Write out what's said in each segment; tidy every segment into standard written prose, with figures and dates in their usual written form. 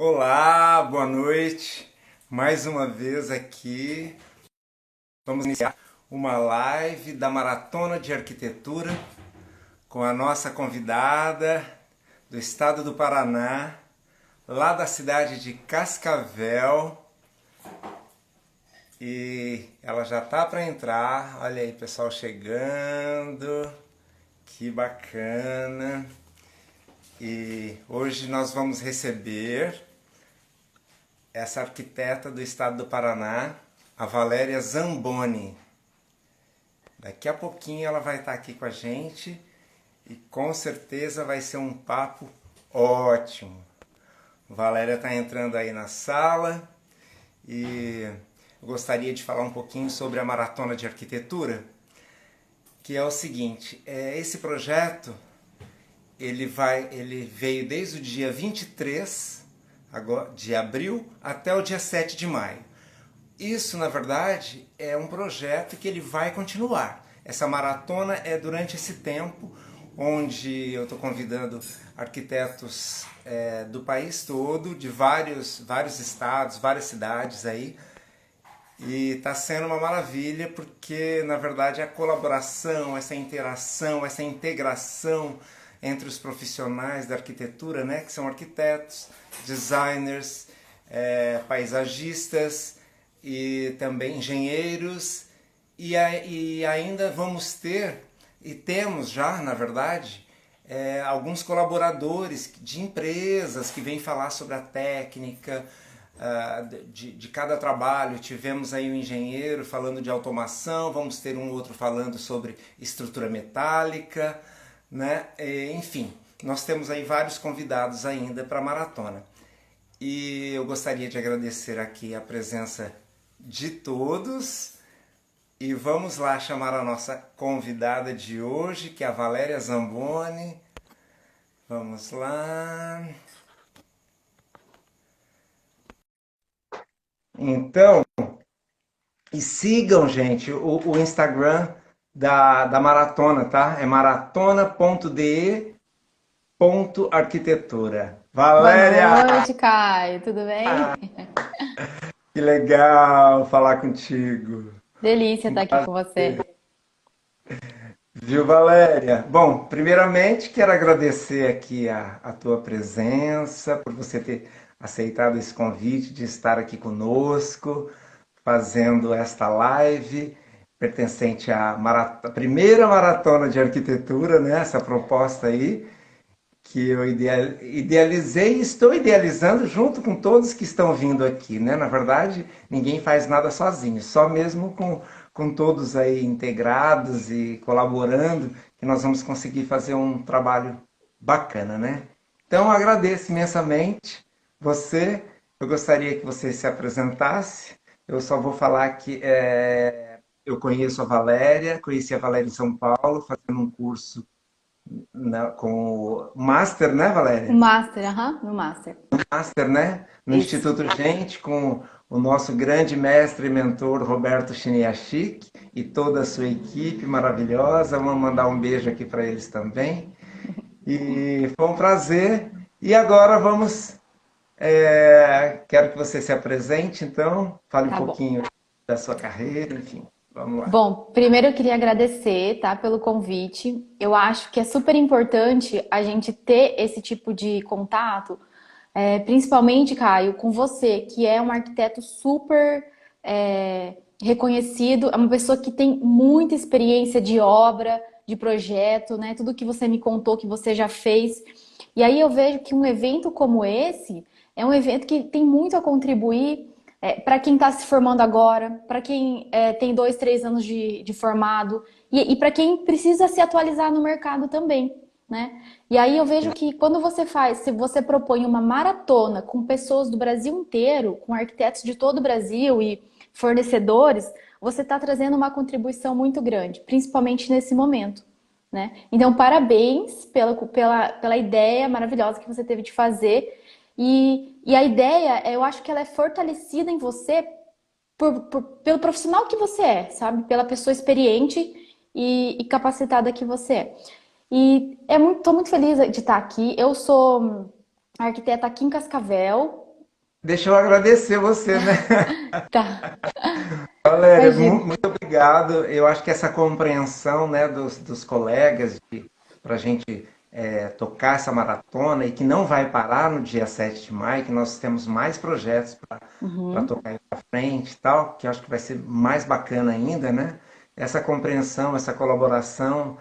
Olá, boa noite. Mais uma vez aqui. Vamos iniciar uma live da Maratona de Arquitetura com a nossa convidada do estado do Paraná, lá da cidade de Cascavel. E ela já tá para entrar. Olha aí, pessoal chegando. Que bacana. E hoje nós vamos receber essa arquiteta do estado do Paraná, a Valéria Zamboni. Daqui a pouquinho ela vai estar aqui com a gente e com certeza vai ser um papo ótimo. Valéria está entrando aí na sala e eu gostaria de falar um pouquinho sobre a Maratona de Arquitetura, que é o seguinte, esse projeto ele veio desde o dia 23 de abril até o dia 7 de maio. Isso, na verdade, é um projeto que ele vai continuar. Essa maratona é durante esse tempo, onde eu estou convidando arquitetos do país todo, de vários estados, várias cidades aí. E está sendo uma maravilha porque, na verdade, a colaboração, essa interação, essa integração entre os profissionais da arquitetura, né, que são arquitetos, designers, paisagistas e também engenheiros. E ainda vamos ter, e temos já, na verdade, alguns colaboradores de empresas que vêm falar sobre a técnica, de cada trabalho. Tivemos aí um engenheiro falando de automação, vamos ter um outro falando sobre estrutura metálica, né? Enfim, nós temos aí vários convidados ainda para a maratona. E eu gostaria de agradecer aqui a presença de todos. E vamos lá chamar a nossa convidada de hoje, que é a Valéria Zamboni. Vamos lá. Então, e sigam, gente, o Instagram da maratona, tá? É maratona.de.arquitetura. Boa Valéria, noite, Caio. Tudo bem? que legal falar contigo. Delícia estar aqui com você. Viu, Valéria? Bom, primeiramente quero agradecer aqui a tua presença, por você ter aceitado esse convite de estar aqui conosco, fazendo esta live pertencente à primeira maratona de arquitetura, né? Essa proposta aí, que eu idealizei e estou idealizando junto com todos que estão vindo aqui, né? Na verdade, ninguém faz nada sozinho, só mesmo com todos aí integrados e colaborando, que nós vamos conseguir fazer um trabalho bacana, né? Então, eu agradeço imensamente você. Eu gostaria que você se apresentasse. Eu só vou falar que eu conheço a Valéria, conheci a Valéria em São Paulo, fazendo um curso com o Master, né, O Valéria? Master, aham, no Master. Master, né? No Isso. Instituto Gente, com o nosso grande mestre e mentor Roberto Chiniachik e toda a sua equipe maravilhosa. Vamos mandar um beijo aqui para eles também. E foi um prazer. E agora vamos. Quero que você se apresente, então, fale um Tá bom. pouquinho da sua carreira, enfim. Vamos lá. Bom, primeiro eu queria agradecer, tá, pelo convite. Eu acho que é super importante a gente ter esse tipo de contato, principalmente, Caio, com você, que é um arquiteto super reconhecido, é uma pessoa que tem muita experiência de obra, de projeto, né? Tudo que você me contou que você já fez. E aí eu vejo que um evento como esse é um evento que tem muito a contribuir para quem está se formando agora, para quem tem 2, 3 anos de formado e para quem precisa se atualizar no mercado também, né? E aí eu vejo que quando você faz, se você propõe uma maratona com pessoas do Brasil inteiro, com arquitetos de todo o Brasil e fornecedores, você está trazendo uma contribuição muito grande, principalmente nesse momento, né? Então, parabéns pela ideia maravilhosa que você teve de fazer. E a ideia, eu acho que ela é fortalecida em você pelo profissional que você é, sabe? Pela pessoa experiente e capacitada que você é. E tô muito feliz de estar aqui. Eu sou arquiteta aqui em Cascavel. deixa eu agradecer você, né? Tá, Valéria, imagina. muito obrigado. Eu acho que essa compreensão, né, dos colegas para a gente tocar essa maratona e que não vai parar no dia 7 de maio, que nós temos mais projetos para Uhum. tocar aí para frente e tal, que eu acho que vai ser mais bacana ainda, né? Essa compreensão, essa colaboração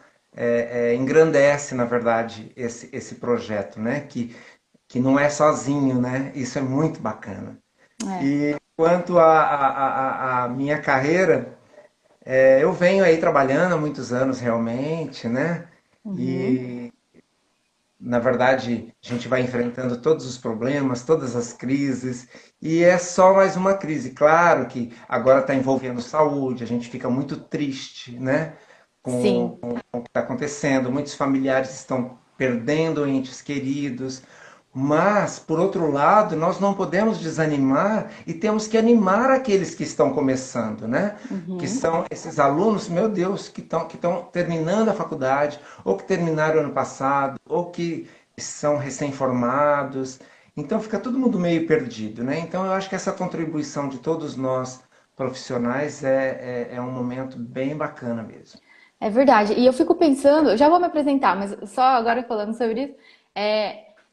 engrandece, na verdade, esse projeto, né? Que não é sozinho, né? Isso é muito bacana. É. E quanto à minha carreira, eu venho aí trabalhando há muitos anos realmente, né? Uhum. E na verdade a gente vai enfrentando todos os problemas, todas as crises, e é só mais uma crise. Claro que agora está envolvendo saúde, a gente fica muito triste, né? Sim. Com o que está acontecendo. Muitos familiares estão perdendo entes queridos. Mas, por outro lado, nós não podemos desanimar e temos que animar aqueles que estão começando, né? Que Uhum. são esses alunos, meu Deus, que estão terminando a faculdade, ou que terminaram ano passado, ou que são recém-formados. Então fica todo mundo meio perdido, né? Então eu acho que essa contribuição de todos nós profissionais é um momento bem bacana mesmo. É verdade. E eu fico pensando, eu já vou me apresentar, mas só agora falando sobre isso,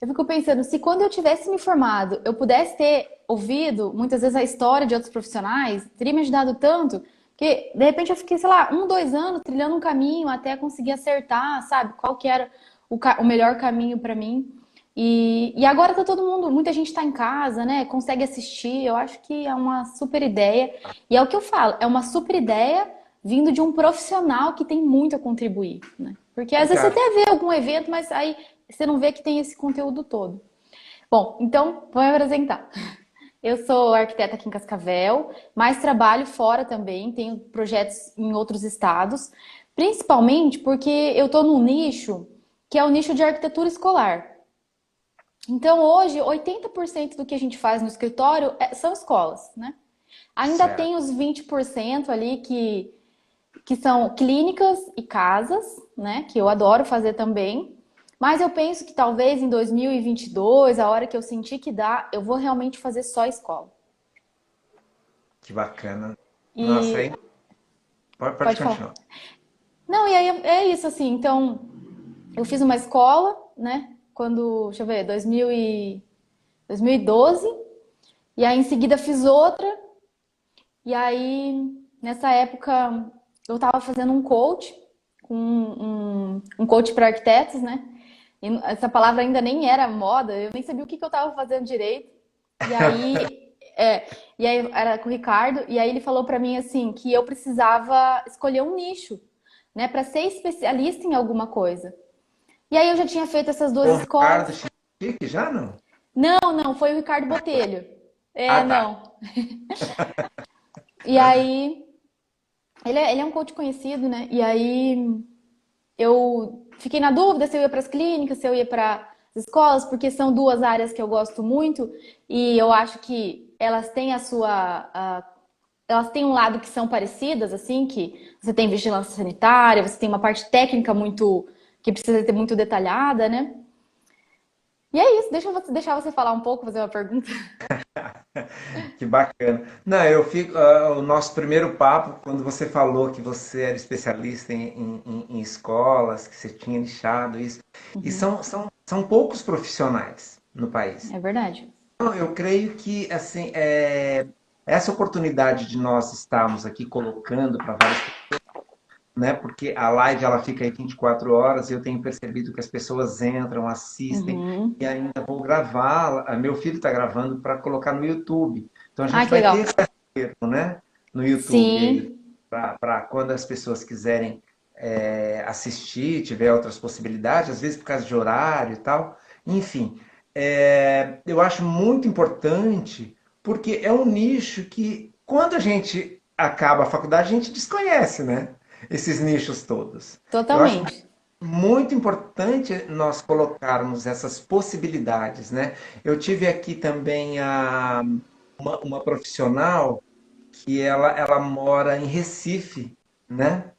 eu fico pensando, se quando eu tivesse me formado, eu pudesse ter ouvido muitas vezes a história de outros profissionais, teria me ajudado tanto, que de repente eu fiquei, sei lá, 2 anos trilhando um caminho até conseguir acertar, sabe, qual que era o melhor caminho para mim. E agora tá todo mundo, muita gente tá em casa, né? Consegue assistir. Eu acho que é uma super ideia. E é o que eu falo, é uma super ideia vindo de um profissional que tem muito a contribuir, né? Porque às vezes você Verdade. até vê algum evento, mas aí você não vê que tem esse conteúdo todo. Bom, então vou me apresentar. Eu sou arquiteta aqui em Cascavel, mas trabalho fora também, tenho projetos em outros estados, principalmente porque eu estou num nicho que é o nicho de arquitetura escolar. Então, hoje, 80% do que a gente faz no escritório são escolas, né? Ainda Certo. tem os 20% ali que são clínicas e casas, né? Que eu adoro fazer também. Mas eu penso que talvez em 2022, a hora que eu sentir que dá, eu vou realmente fazer só escola. Que bacana. Nossa, E pode pode falar. continuar. Não, e aí é isso assim. Então, eu fiz uma escola, né? Deixa eu ver, 2012. E aí em seguida fiz outra. E aí, nessa época, eu estava fazendo um coach, um coach para arquitetos, né? E essa palavra ainda nem era moda, eu nem sabia o que eu estava fazendo direito. E aí, e aí era com o Ricardo, e aí ele falou para mim assim que eu precisava escolher um nicho, né, para ser especialista em alguma coisa. E aí eu já tinha feito essas duas Com o Ricardo escolas. Chique, já não? Não, não, foi o Ricardo Botelho. Ah, tá. Não. E aí ele é um coach conhecido, né? E aí eu fiquei na dúvida se eu ia para as clínicas, se eu ia para as escolas, porque são duas áreas que eu gosto muito e eu acho que elas têm elas têm um lado que são parecidas, assim, que você tem vigilância sanitária, você tem uma parte técnica muito que precisa ser muito detalhada, né? E é isso, deixar você falar um pouco, fazer uma pergunta. Que bacana. Não, eu fico. O nosso primeiro papo, quando você falou que você era especialista em escolas, que você tinha nichado isso, e Uhum, são poucos profissionais no país. é verdade. Então, eu creio que assim, essa oportunidade de nós estarmos aqui colocando para várias, né? Porque a live ela fica aí 24 horas e eu tenho percebido que as pessoas entram, assistem Uhum. e ainda vou gravar. Meu filho está gravando para colocar no YouTube. Então a Ah, gente que vai ter legal. esse acerto, né? No YouTube aí Sim. para quando as pessoas quiserem assistir, tiver outras possibilidades, às vezes por causa de horário e tal. Enfim, eu acho muito importante porque é um nicho que quando a gente acaba a faculdade a gente desconhece, né? Esses nichos todos. Eu acho Totalmente. muito importante nós colocarmos essas possibilidades, né? Eu tive aqui também uma profissional que ela mora em Recife, né?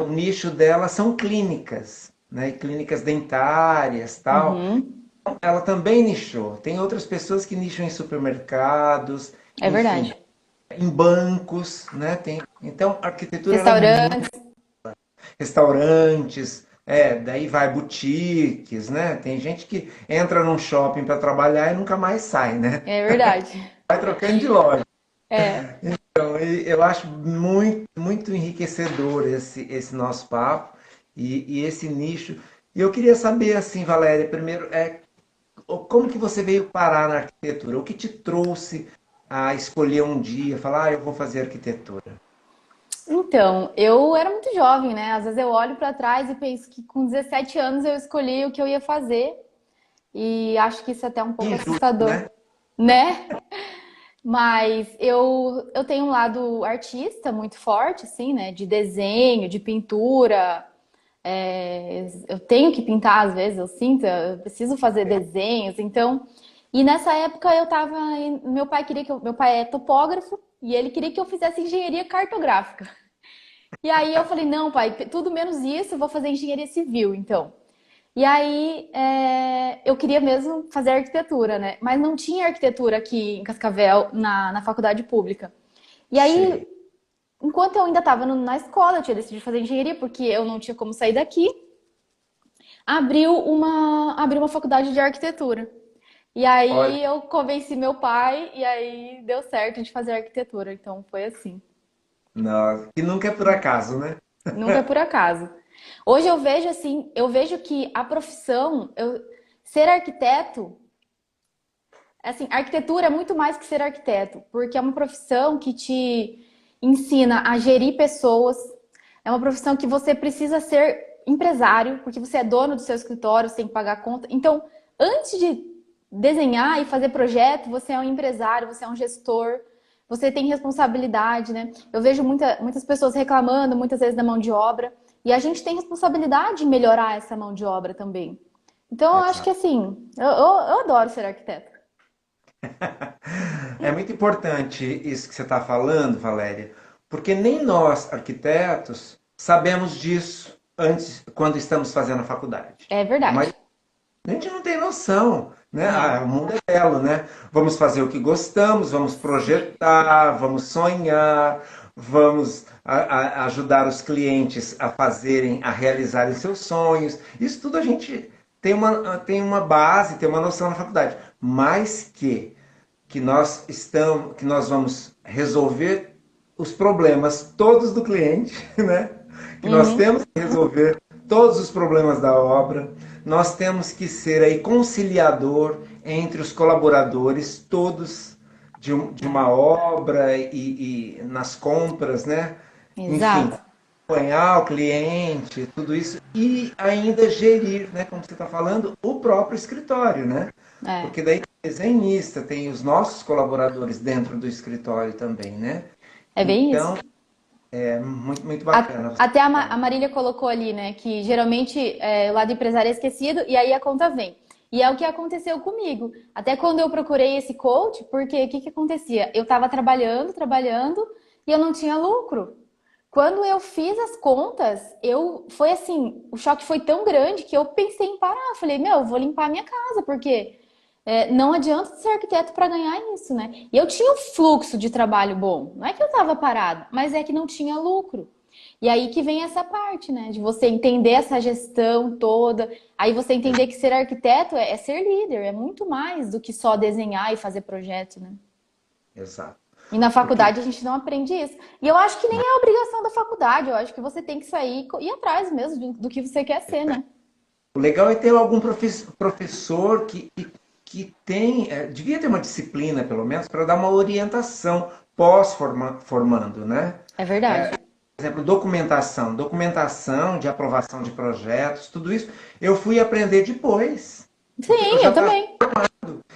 O nicho dela são clínicas, né? E clínicas dentárias, tal. Uhum. ela também nichou. Tem outras pessoas que nicham em supermercados, É enfim, verdade. em bancos, né? Então, a arquitetura ela é muito Restaurantes, restaurantes, daí vai boutiques, né? Tem gente que entra num shopping para trabalhar e nunca mais sai, né? é verdade. Vai trocando de loja. É. Então, eu acho muito, muito enriquecedor esse nosso papo e esse nicho. E eu queria saber, assim, Valéria, primeiro, como que você veio parar na arquitetura? O que te trouxe a escolher um dia, falar, eu vou fazer arquitetura? Então, eu era muito jovem, né? Às vezes eu olho para trás e penso que com 17 anos eu escolhi o que eu ia fazer e acho que isso é até um pouco Injusto, assustador, né? né? Mas eu tenho um lado artista muito forte, assim, né? De desenho, de pintura. Eu tenho que pintar às vezes, eu sinto, eu preciso fazer desenhos. Então, e nessa época eu tava, meu pai queria que meu pai é topógrafo e ele queria que eu fizesse engenharia cartográfica. E aí eu falei, não, pai, tudo menos isso, eu vou fazer engenharia civil, então. E aí eu queria mesmo fazer arquitetura, né? Mas não tinha arquitetura aqui em Cascavel, na faculdade pública. E aí, Sei. enquanto eu ainda estava na escola, eu tinha decidido fazer engenharia, porque eu não tinha como sair daqui, abriu uma faculdade de arquitetura. E Olha, aí eu convenci meu pai, e aí deu certo de fazer arquitetura. Então foi assim. não, que nunca é por acaso, né? Nunca é por acaso. Hoje eu vejo assim, eu vejo que a profissão, ser arquiteto, assim, arquitetura é muito mais que ser arquiteto, porque é uma profissão que te ensina a gerir pessoas, é uma profissão que você precisa ser empresário, porque você é dono do seu escritório, você tem que pagar conta. Então, antes de desenhar e fazer projeto, você é um empresário, você é um gestor, você tem responsabilidade, né? Eu vejo muitas pessoas reclamando muitas vezes da mão de obra, e a gente tem responsabilidade em melhorar essa mão de obra também. Então, eu acho que Exato. assim, eu adoro ser arquiteta. É muito importante isso que você está falando, Valéria, porque nem nós, arquitetos, sabemos disso antes, quando estamos fazendo a faculdade. É A verdade. a gente não tem noção, né? Não. O mundo é belo, né? Vamos fazer o que gostamos, vamos projetar, vamos sonhar, vamos ajudar os clientes a fazerem, a realizarem seus sonhos. Isso tudo a gente tem uma base, tem uma noção na faculdade. Mas que nós vamos resolver os problemas todos do cliente, né? Que nós Uhum. temos que resolver todos os problemas da obra, nós temos que ser aí conciliador entre os colaboradores, todos de uma obra e nas compras, né? Enfim, Exato. acompanhar o cliente, tudo isso, e ainda gerir, né, como você está falando, o próprio escritório, né? É. Porque daí tem desenhista, tem os nossos colaboradores dentro do escritório também, né? É bem isso. Então, é muito, muito bacana. Até a Marília colocou ali, né, que geralmente o lado empresário é esquecido e aí a conta vem. E é o que aconteceu comigo. Até quando eu procurei esse coach, porque o que que acontecia? Eu estava trabalhando, trabalhando e eu não tinha lucro. Quando eu fiz as contas, foi assim, o choque foi tão grande que eu pensei em parar. Falei, meu, eu vou limpar a minha casa, porque não adianta ser arquiteto para ganhar isso, né? E eu tinha um fluxo de trabalho bom. Não é que eu estava parada, mas é que não tinha lucro. E aí que vem essa parte, né? De você entender essa gestão toda. Aí você entender que ser arquiteto é ser líder, é muito mais do que só desenhar e fazer projeto, né? Exato. E na Porque faculdade a gente não aprende isso. E eu acho que nem é obrigação da faculdade, eu acho que você tem que sair e ir atrás mesmo do que você quer ser, né? o legal é ter algum professor que tem, devia ter uma disciplina, pelo menos, para dar uma orientação pós-formando, né? É verdade. Por exemplo, documentação de aprovação de projetos, tudo isso, eu fui aprender depois, porque eu Sim, já eu estava. também.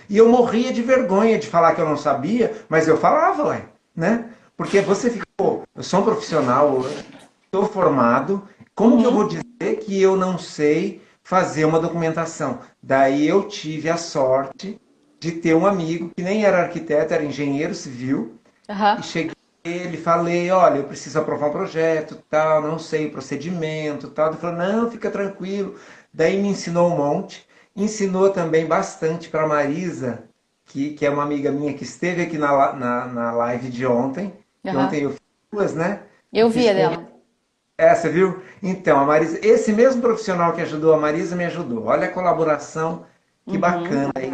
E eu morria de vergonha de falar que eu não sabia, mas eu falava, ué, né? Porque você fica, pô, eu sou um profissional hoje, estou formado, como que eu vou Uhum. dizer que eu não sei fazer uma documentação? Daí eu tive a sorte de ter um amigo que nem era arquiteto, era engenheiro civil, e Aham. cheguei ele, falei, olha, eu preciso aprovar um projeto, tal, não sei o procedimento, tal. Ele falou, não, fica tranquilo. Daí me ensinou um monte. ensinou também bastante para Marisa, que é uma amiga minha que esteve aqui na live de ontem, que Aham. ontem eu fiz duas, né? Eu Eu vi fiz a com dela. essa, viu? Então, a Marisa, esse mesmo profissional que ajudou a Marisa me ajudou. Olha a colaboração, que Uhum. bacana aí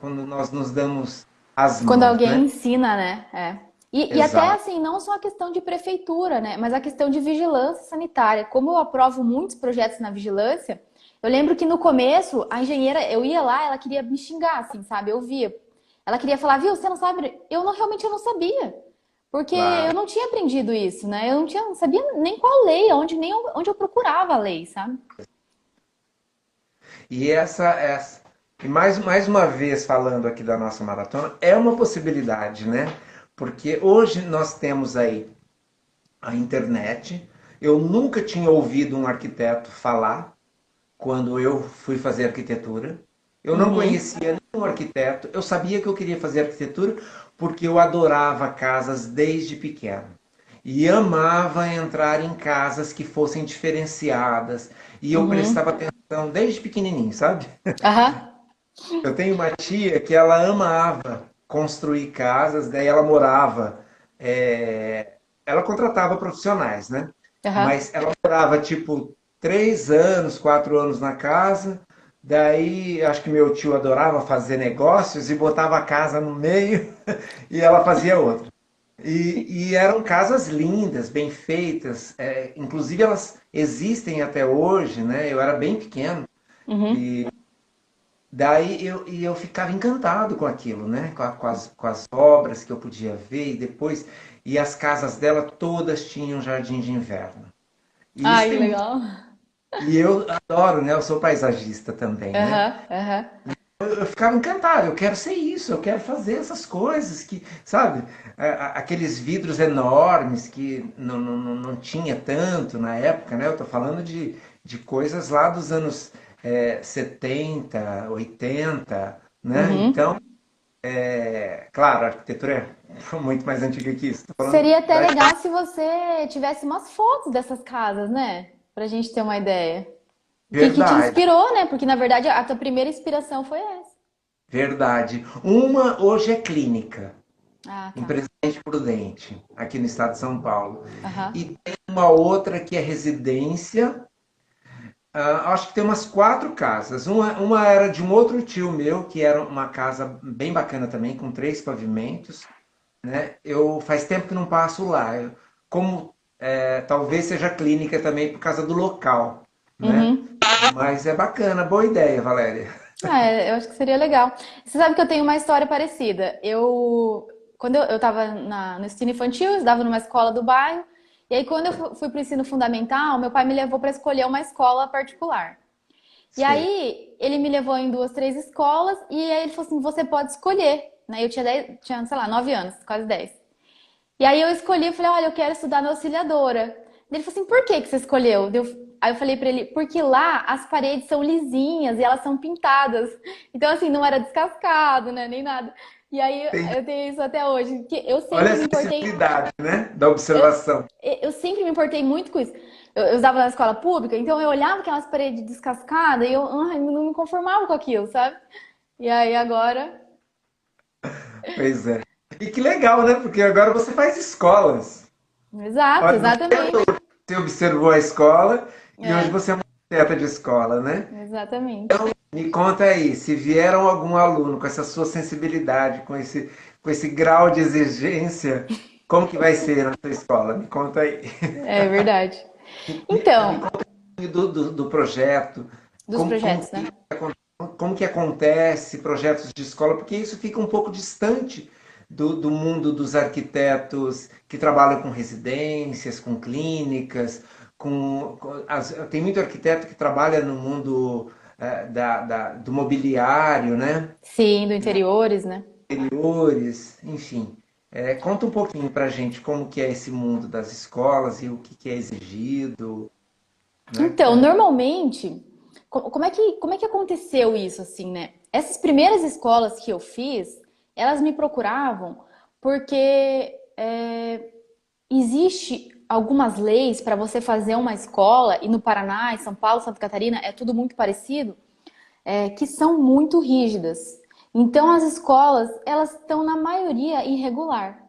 quando nós nos damos as Quando mãos, alguém né? ensina, né? É. E até Exato. assim, não só a questão de prefeitura, né? Mas a questão de vigilância sanitária. Como eu aprovo muitos projetos na vigilância, eu lembro que no começo, a engenheira, eu ia lá, ela queria me xingar, assim, sabe? Eu via. Ela queria falar, viu, você não sabe? Realmente eu não sabia. Porque eu Claro. não tinha aprendido isso, né? Eu não sabia nem qual lei, onde eu procurava a lei, sabe? E e mais uma vez falando aqui da nossa maratona, é uma possibilidade, né? Porque hoje nós temos aí a internet. Eu nunca tinha ouvido um arquiteto falar quando eu fui fazer arquitetura. Eu não Uhum. conhecia nenhum arquiteto. Eu sabia que eu queria fazer arquitetura porque eu adorava casas desde pequeno. E amava entrar em casas que fossem diferenciadas. E eu prestava Uhum. atenção desde pequenininho, sabe? Aham. Eu tenho uma tia que ela amava construir casas, daí ela morava, ela contratava profissionais, né? Aham. Mas ela morava tipo 3 anos, 4 anos na casa. Daí acho que meu tio adorava fazer negócios e botava a casa no meio e ela fazia outra. E eram casas lindas, bem feitas. Inclusive elas existem até hoje, né? Eu era bem pequeno. Uhum. Daí eu ficava encantado com aquilo, né? Com as obras que eu podia ver e depois. E as casas dela todas tinham jardim de inverno. E isso Ai, que tem muito. legal. E eu adoro, né? Eu sou paisagista também, né? Aham, aham. Eu ficava encantado, eu quero ser isso, eu quero fazer essas coisas que, sabe? Aqueles vidros enormes que não tinha tanto na época, né? Eu tô falando de coisas lá dos anos 70, 80, né? Uhum. Então, claro, a arquitetura é muito mais antiga que isso. Tô falando Seria até da legal se você tivesse umas fotos dessas casas, né? Pra gente ter uma ideia. O que te verdade, inspirou, né? Porque na verdade a tua primeira inspiração foi essa. verdade. Uma hoje é clínica, Ah, em tá. Presidente Prudente, aqui no estado de São Paulo. Aham. E tem uma outra que é residência. Acho que tem umas 4 casas. Uma era de um outro tio meu, que era uma casa bem bacana também, com 3 pavimentos, né? Eu faz tempo que não passo lá. Como talvez seja clínica também por causa do local, né? Uhum. Mas é bacana, boa ideia, Valéria. Ah, eu acho que seria legal. Você sabe que eu tenho uma história parecida. Quando eu tava no ensino infantil, eu estudava numa escola do bairro. E aí, quando eu fui para o ensino fundamental, meu pai me levou para escolher uma escola particular. E Sei. aí, ele me levou em duas, três escolas. E aí, ele falou assim: você pode escolher. Né? Eu tinha, 10, tinha, sei lá, 9 anos, quase 10. E aí, eu escolhi, eu falei: olha, eu quero estudar na Auxiliadora. Ele falou assim: por que que você escolheu? Aí eu falei pra ele: porque lá as paredes são lisinhas e elas são pintadas. Então, assim, não era descascado, né? Nem nada. E aí Entendi. eu tenho isso até hoje. Que eu Olha sempre a me importei. sensibilidade, né? Da Eu, observação. eu sempre me importei muito com isso. Eu usava na escola pública, então eu olhava aquelas paredes descascadas e eu não me conformava com aquilo, sabe? E aí agora. Pois é. E que legal, né? Porque agora você faz escolas. Exato, Olha, exatamente. você observou a escola e hoje É, você é uma arquiteta de escola, né? exatamente. Me conta aí, se vieram algum aluno com essa sua sensibilidade, com esse grau de exigência, como que vai ser na sua escola? Me conta aí. É verdade. Me Então, conta aí do projeto, dos como, como projetos, né? que, como que acontece projetos de escola, porque isso fica um pouco distante do mundo dos arquitetos que trabalham com residências, com clínicas, tem muito arquiteto que trabalha no mundo do mobiliário, né? Sim, do interiores, né? Interiores, enfim. Conta um pouquinho pra gente como que é esse mundo das escolas e o que que é exigido, né? Então, normalmente, como é que aconteceu isso, assim, né? Essas primeiras escolas que eu fiz, elas me procuravam porque existe algumas leis para você fazer uma escola, e no Paraná, em São Paulo, Santa Catarina, é tudo muito parecido. que são muito rígidas. Então, as escolas, elas estão na maioria irregular.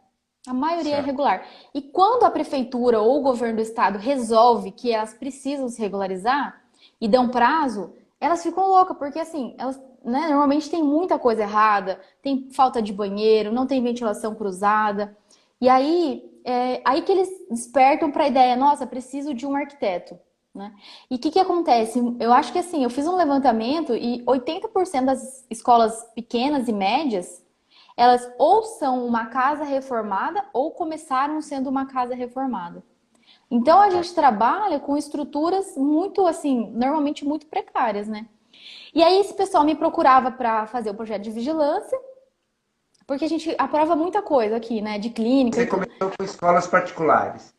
A maioria é Certo. irregular. E quando a prefeitura ou o governo do estado resolve que elas precisam se regularizar e dão prazo, elas ficam loucas, porque assim, elas, né, normalmente tem muita coisa errada, tem falta de banheiro, não tem ventilação cruzada. E aí, aí que eles despertam para a ideia, nossa, preciso de um arquiteto, né? E o que que acontece? Eu acho que assim, eu fiz um levantamento e 80% das escolas pequenas e médias, elas ou são uma casa reformada ou começaram sendo uma casa reformada. Então a gente trabalha com estruturas muito assim, normalmente muito precárias, né? E aí esse pessoal me procurava para fazer o projeto de vigilância, porque a gente aprova muita coisa aqui, né, de clínica Você e tudo. começou com escolas particulares.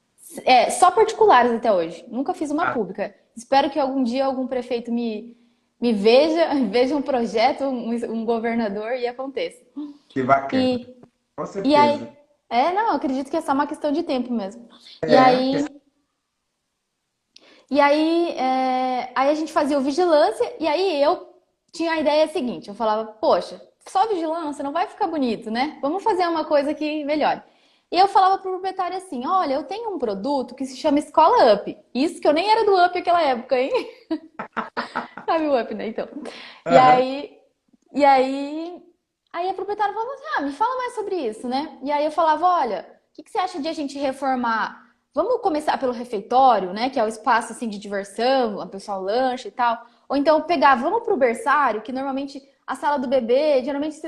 Só particulares até hoje. Nunca fiz uma Ah, pública. Espero que algum dia algum prefeito me veja, veja um projeto, um governador e aconteça. que bacana. E, Com e aí, certeza. não, eu acredito que é só uma questão de tempo mesmo. E É, aí, aí a gente fazia o vigilância, e aí eu tinha a ideia seguinte, eu falava, poxa, só vigilância não vai ficar bonito, né? Vamos fazer uma coisa que melhore. E eu falava pro proprietário assim, olha, eu tenho um produto que se chama Escola Up. Isso que eu nem era do Up naquela época, hein? Sabe o Up, né? Então. E aham. aí, e aí a proprietária falava assim, me fala mais sobre isso, né? E aí eu falava, olha, o que que você acha de a gente reformar? Vamos começar pelo refeitório, né? Que é o espaço assim de diversão, o pessoal lancha e tal. Ou então pegar, vamos pro berçário, que normalmente a sala do bebê, geralmente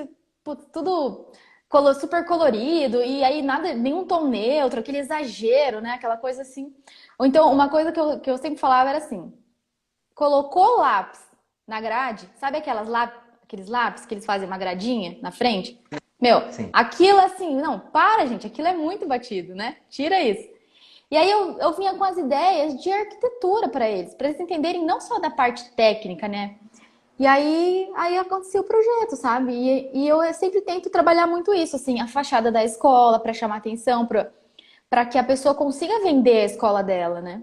putz, tudo super colorido, e aí nada, nenhum tom neutro, aquele exagero, né? Aquela coisa assim. Ou então, uma coisa que eu sempre falava era assim: colocou lápis na grade, sabe aqueles lápis que eles fazem uma gradinha na frente? Meu, Sim. aquilo assim, não, para, gente, aquilo é muito batido, né? Tira isso. E aí eu vinha com as ideias de arquitetura para eles entenderem não só da parte técnica, né? E aí aconteceu o projeto, sabe? E eu sempre tento trabalhar muito isso, assim, a fachada da escola para chamar atenção, para que a pessoa consiga vender a escola dela, né?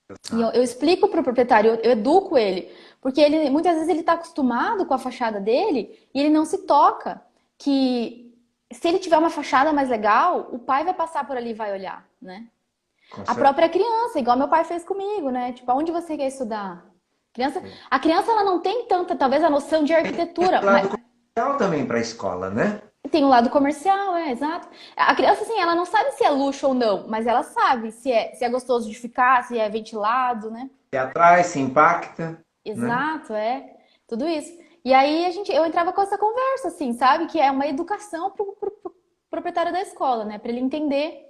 E eu, Exato. eu explico para o proprietário, eu educo ele, porque ele muitas vezes ele está acostumado com a fachada dele e ele não se toca que se ele tiver uma fachada mais legal, o pai vai passar por ali e vai olhar, né? Com A certeza. própria criança, igual meu pai fez comigo, né? Tipo, aonde você quer estudar? A criança ela não tem tanta, talvez, a noção de arquitetura, mas Lado comercial também para a escola, né? tem o lado comercial, exato. A criança, assim, ela não sabe se é luxo ou não, mas ela sabe se é gostoso de ficar, se é ventilado, né? Se atrai, se impacta, né? Exato, tudo isso. E aí eu entrava com essa conversa, assim, sabe? Que é uma educação pro proprietário da escola, né? Para ele entender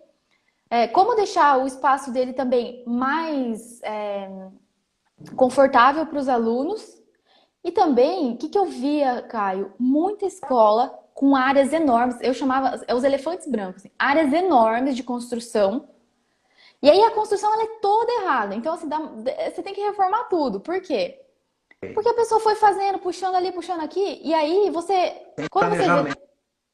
como deixar o espaço dele também mais confortável para os alunos. E também, o que que eu via, Caio? Muita escola com áreas enormes, eu chamava os elefantes brancos, assim, áreas enormes de construção. E aí a construção ela é toda errada. Então, assim, você tem que reformar tudo. Por quê? Porque a pessoa foi fazendo, puxando ali, puxando aqui, e aí quando você vê, Planejamento.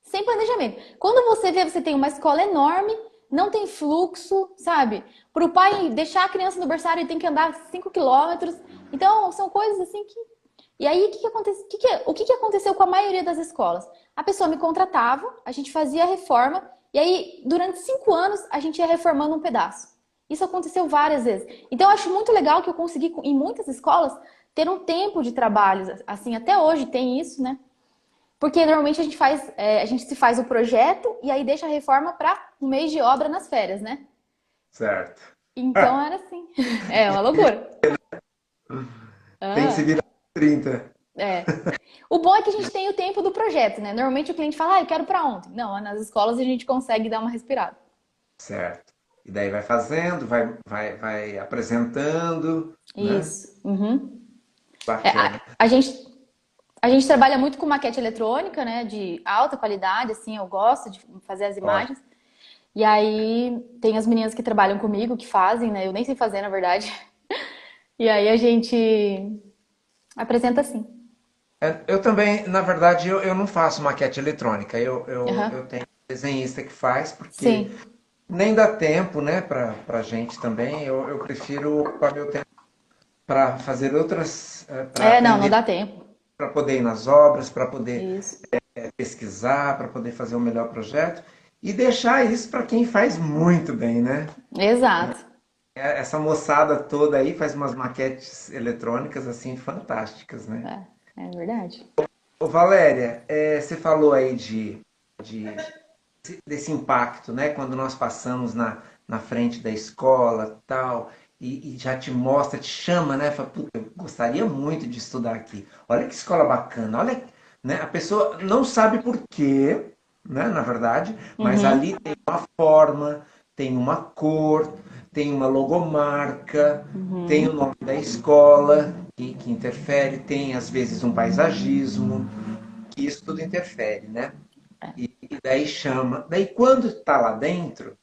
sem planejamento. Quando você vê, você tem uma escola enorme, não tem fluxo, sabe? Para o pai deixar a criança no berçário, ele tem que andar 5 quilômetros. Então, são coisas assim que. E aí, o que que aconteceu com a maioria das escolas? A pessoa me contratava, a gente fazia a reforma, e aí, durante 5 anos, a gente ia reformando um pedaço. Isso aconteceu várias vezes. Então, eu acho muito legal que eu consegui, em muitas escolas, ter um tempo de trabalho. Assim, até hoje tem isso, né? Porque normalmente a gente se faz o projeto e aí deixa a reforma para um mês de obra nas férias, né? Certo. Então era assim. É uma loucura. Tem que se Ah, virar 30. é. O bom é que a gente tem o tempo do projeto, né? Normalmente o cliente fala, eu quero para ontem. Não, nas escolas a gente consegue dar uma respirada. Certo. E daí vai fazendo, vai apresentando, né? Isso. Uhum. É, Bacana. a gente trabalha muito com maquete eletrônica, né? De alta qualidade, assim, eu gosto de fazer as Ótimo. imagens. E aí tem as meninas que trabalham comigo, que fazem, né? Eu nem sei fazer, na verdade. E aí a gente apresenta assim. Eu também, na verdade, eu não faço maquete eletrônica. Eu Aham. tenho um desenhista que faz, porque Sim. nem dá tempo, né, pra gente também. Eu prefiro ocupar meu tempo para fazer outras, para Não atender dá tempo. para poder ir nas obras, para poder Isso. pesquisar, para poder fazer o melhor projeto e deixar isso para quem faz muito bem, né? Exato. Essa moçada toda aí faz umas maquetes eletrônicas assim fantásticas, né? É verdade. Ô Valéria, você falou aí de desse impacto, né? Quando nós passamos na frente da escola, tal, e já te mostra, te chama, né? Fala, puta, eu gostaria muito de estudar aqui. Olha que escola bacana, olha, né? A pessoa não sabe por quê, né? Na verdade, mas ali Uhum, tem uma forma, tem uma cor, tem uma logomarca, tem o uhum. nome da escola que interfere, tem às vezes um paisagismo, que isso tudo interfere, né? E daí chama. Daí quando está lá dentro,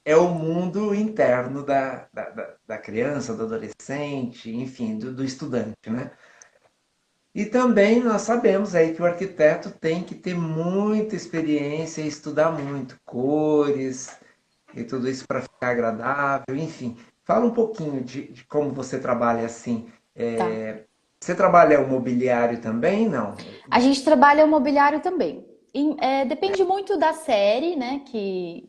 é o mundo interno da criança, do adolescente, enfim, do estudante, né? E também nós sabemos aí que o arquiteto tem que ter muita experiência e estudar muito cores e tudo isso para ficar agradável, enfim. Fala um pouquinho de como você trabalha assim. Tá. Você trabalha o mobiliário também? Não? A gente trabalha o mobiliário também. Depende muito da série, né, que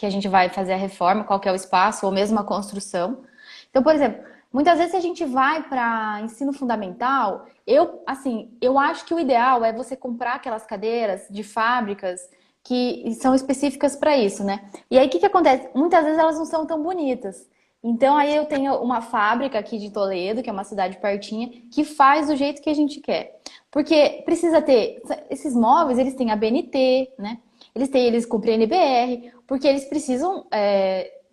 a gente vai fazer a reforma, qual que é o espaço, ou mesmo a construção. Então, por exemplo, muitas vezes a gente vai para ensino fundamental, eu acho que o ideal é você comprar aquelas cadeiras de fábricas que são específicas para isso, né? E aí, o que que acontece? Muitas vezes elas não são tão bonitas. Então, aí eu tenho uma fábrica aqui de Toledo, que é uma cidade pertinha, que faz do jeito que a gente quer. Porque precisa ter, esses móveis, eles têm a BNT, né? Eles cumprem NBR, porque eles precisam,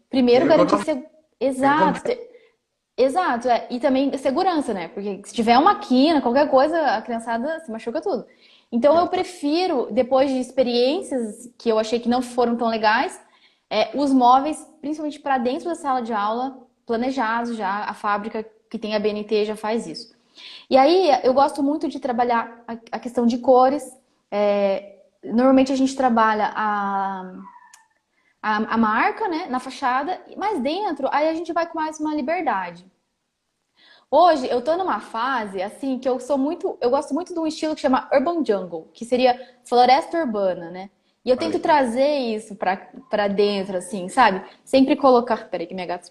primeiro garantir Ergonomia. segurança. Exato, exato, e também segurança, né? Porque se tiver uma quina, qualquer coisa, a criançada se machuca tudo. Então eu prefiro, depois de experiências que eu achei que não foram tão legais, os móveis, principalmente para dentro da sala de aula, planejados já, a fábrica que tem a BNT já faz isso. E aí eu gosto muito de trabalhar a questão de cores. Normalmente a gente trabalha a marca, né, na fachada, mas dentro aí a gente vai com mais uma liberdade. Hoje eu tô numa fase assim que eu gosto muito de um estilo que chama Urban Jungle, que seria floresta urbana, né? E eu Olha tento que trazer isso pra dentro, assim, sabe? Sempre colocar. Peraí, que minha gata.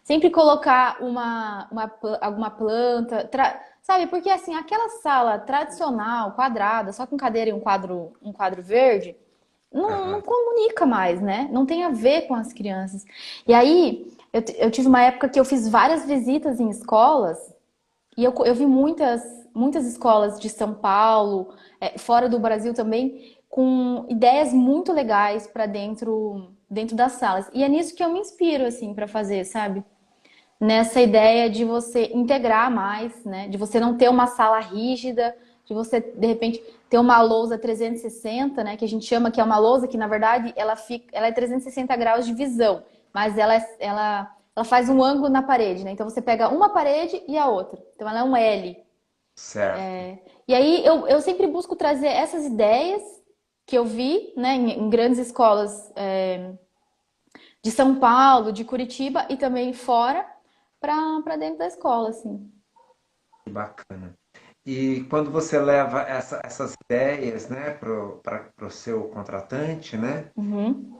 Sempre colocar alguma planta, sabe? Porque assim, aquela sala tradicional, quadrada, só com cadeira e um quadro verde, não aham. comunica mais, né? Não tem a ver com as crianças. E aí, eu tive uma época que eu fiz várias visitas em escolas e eu vi muitas escolas de São Paulo, fora do Brasil também, com ideias muito legais para dentro das salas. E é nisso que eu me inspiro, assim, para fazer, sabe? Nessa ideia de você integrar mais, né? De você não ter uma sala rígida, de você, de repente, ter uma lousa 360, né? Que a gente chama que é uma lousa que, na verdade, ela é 360 graus de visão, mas ela faz um ângulo na parede, né? Então você pega uma parede e a outra. Então ela é um L. Certo. E aí eu sempre busco trazer essas ideias que eu vi, né, em grandes escolas de São Paulo, de Curitiba e também fora, para dentro da escola, assim. Que bacana. E quando você leva essas ideias, né, para o seu contratante, né, Uhum.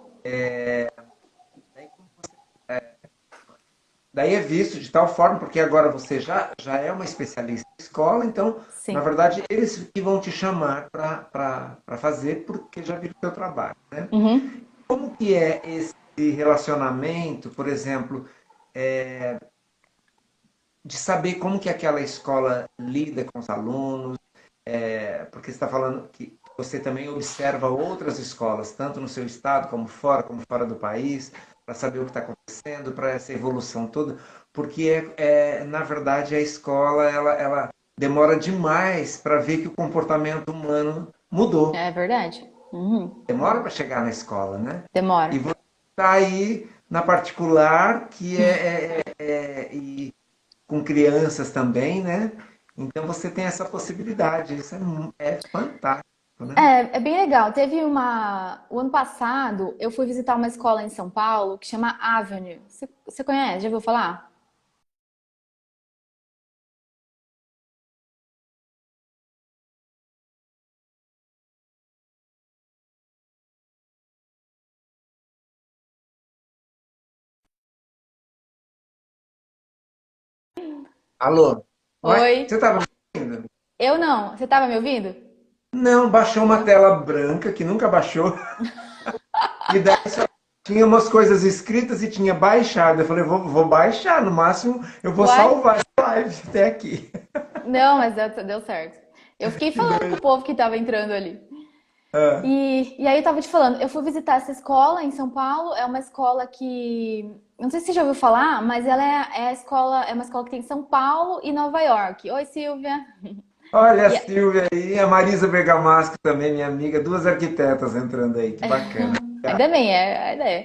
daí é visto de tal forma, porque agora você já é uma especialista em escola, então, na Sim. verdade, eles que vão te chamar para fazer, porque já viram o seu trabalho, né? Uhum. Como que é esse relacionamento, por exemplo, de saber como que aquela escola lida com os alunos, porque você está falando que você também observa outras escolas, tanto no seu estado como fora do país, para saber o que está acontecendo, para essa evolução toda, porque na verdade a escola ela demora demais para ver que o comportamento humano mudou. É verdade. Uhum. Demora para chegar na escola, né? Demora. E você está aí na particular, que e com crianças também, né? Então você tem essa possibilidade. Isso é fantástico, né? É bem legal. O ano passado, eu fui visitar uma escola em São Paulo que chama Avenue. Você conhece? Já ouviu falar? Alô? Uai, Oi? você estava me ouvindo? Eu não. Você tava me ouvindo? Não, baixou uma tela branca que nunca baixou. E daí só tinha umas coisas escritas e tinha baixado. Eu falei, vou baixar, no máximo eu vou Uai? salvar essa live até aqui. Não, mas deu certo. Eu fiquei falando com o povo que tava entrando ali. Ah, E aí eu tava te falando, eu fui visitar essa escola em São Paulo, é uma escola que, não sei se você já ouviu falar, mas ela é a escola, é uma escola que tem em São Paulo e Nova York. Oi, Silvia. olha a E, Silvia aí, a Marisa Bergamasco também, minha amiga, duas arquitetas entrando aí, que bacana. ainda bem, é a ideia.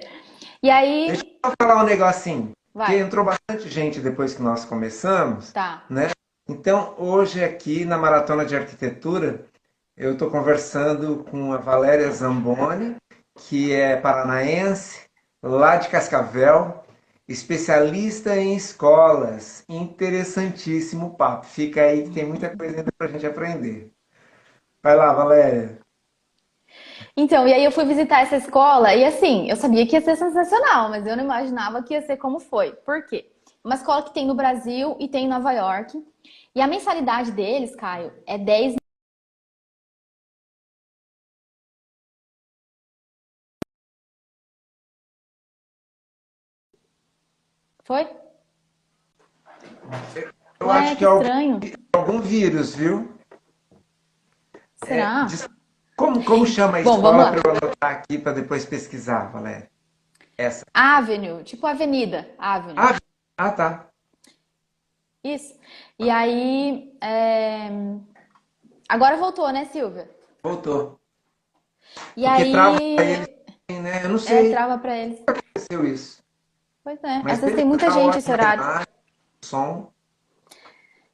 E Deixa aí, eu falar um negocinho, que vai, entrou bastante gente depois que nós começamos, tá. né? Então, hoje aqui na Maratona de Arquitetura, eu estou conversando com a Valéria Zamboni, que é paranaense, lá de Cascavel, especialista em escolas. Interessantíssimo papo. Fica aí que tem muita coisa ainda para a gente aprender. Vai lá, Valéria. Então, e aí eu fui visitar essa escola e assim, eu sabia que ia ser sensacional, mas eu não imaginava que ia ser como foi. Por quê? Uma escola que tem no Brasil e tem em Nova York. E a mensalidade deles, Caio, é 10. Foi? Eu Ué, acho que que é estranho. algum vírus, viu? É, Será? como chama a Bom, vamos escola lá. para eu anotar aqui para depois pesquisar, Valéria? Essa. Avenue, tipo avenida, Avenue. Ah, tá. Isso. E aí, agora voltou, né, Silvia? Voltou. E Porque trava aí, eles, né? Eu não sei trava pra eles. se aconteceu isso. Pois é, Mas às vezes tem beleza, muita tá gente esse ótimo a horário. imagem, o som.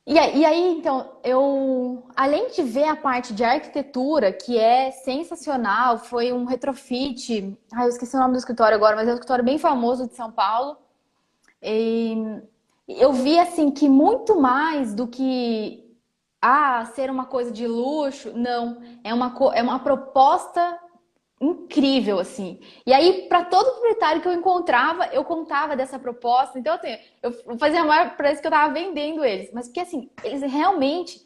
E aí, então, eu, além de ver a parte de arquitetura, que é sensacional, foi um retrofit. Eu esqueci o nome do escritório agora, mas é um escritório bem famoso de São Paulo. E eu vi, assim, que muito mais do que ser uma coisa de luxo, não. É uma proposta incrível, assim. E aí, para todo proprietário que eu encontrava, eu contava dessa proposta. Então, assim, eu fazia mais para isso que eu tava vendendo eles. Mas porque, assim, eles realmente,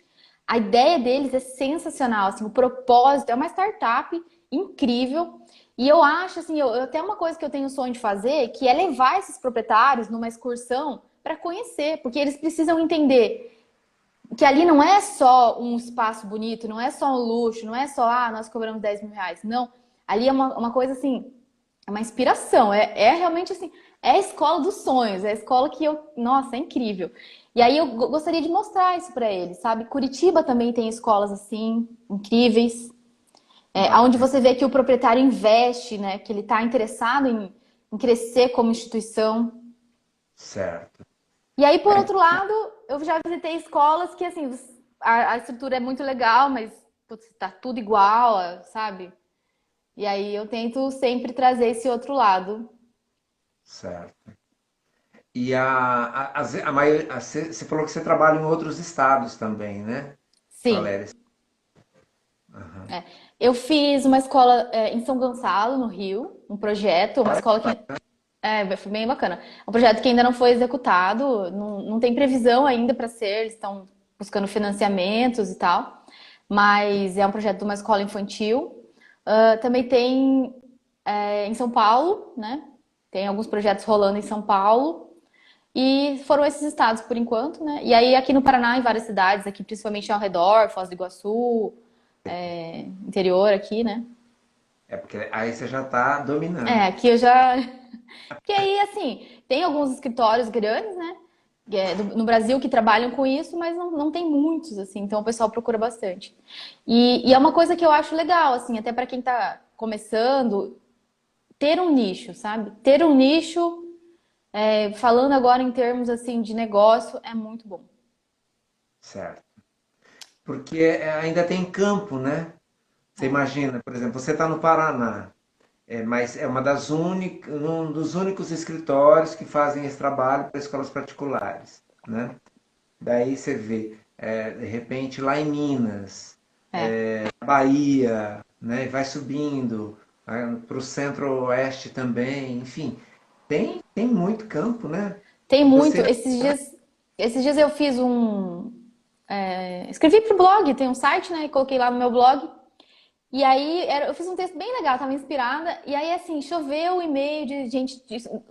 a ideia deles é sensacional, assim, o propósito é uma startup incrível. E eu acho, assim, até uma coisa que eu tenho sonho de fazer, que é levar esses proprietários numa excursão para conhecer, porque eles precisam entender que ali não é só um espaço bonito, não é só um luxo, não é só, nós cobramos 10 mil reais. Não. Ali é uma coisa assim, é uma inspiração. É realmente assim, é a escola dos sonhos, é a escola que eu. Nossa, é incrível. E aí eu gostaria de mostrar isso para eles, sabe? Curitiba também tem escolas assim, incríveis, onde Bacana. você vê que o proprietário investe, né? Que ele está interessado em crescer como instituição. Certo. E aí, por outro lado, eu já visitei escolas que, assim, a estrutura é muito legal, mas putz, tá tudo igual, sabe? E aí eu tento sempre trazer esse outro lado. Certo. E a maioria, você falou que você trabalha em outros estados também, né, Sim. Valéria? Aham. Eu fiz uma escola em São Gonçalo, no Rio, um projeto, uma Olha, escola que foi bem bacana. Um projeto que ainda não foi executado, não tem previsão ainda para ser, eles estão buscando financiamentos e tal, mas é um projeto de uma escola infantil. Também tem em São Paulo, né? Tem alguns projetos rolando em São Paulo. E foram esses estados por enquanto, né? E aí aqui no Paraná, em várias cidades, aqui principalmente ao redor, Foz do Iguaçu, interior aqui, né? é porque aí você já está dominando. Aqui eu já. Porque aí, assim, tem alguns escritórios grandes, né? No Brasil que trabalham com isso, mas não tem muitos, assim, então o pessoal procura bastante. E é uma coisa que eu acho legal, assim, até para quem tá começando, ter um nicho, sabe? Ter um nicho, falando agora em termos, assim, de negócio, é muito bom. Certo. Porque ainda tem campo, né? Você É. imagina, por exemplo, você está no Paraná, mas é um dos únicos escritórios que fazem esse trabalho para escolas particulares, né? Daí você vê, de repente, lá em Minas, É. Bahia, né? Vai subindo, para o centro-oeste também, enfim, tem muito campo, né? Tem E muito. você, Esses dias. Esses dias eu fiz escrevi pro blog, tem um site, né? E coloquei lá no meu blog. E aí eu fiz um texto bem legal, tava inspirada. E aí, assim, choveu o e-mail de gente.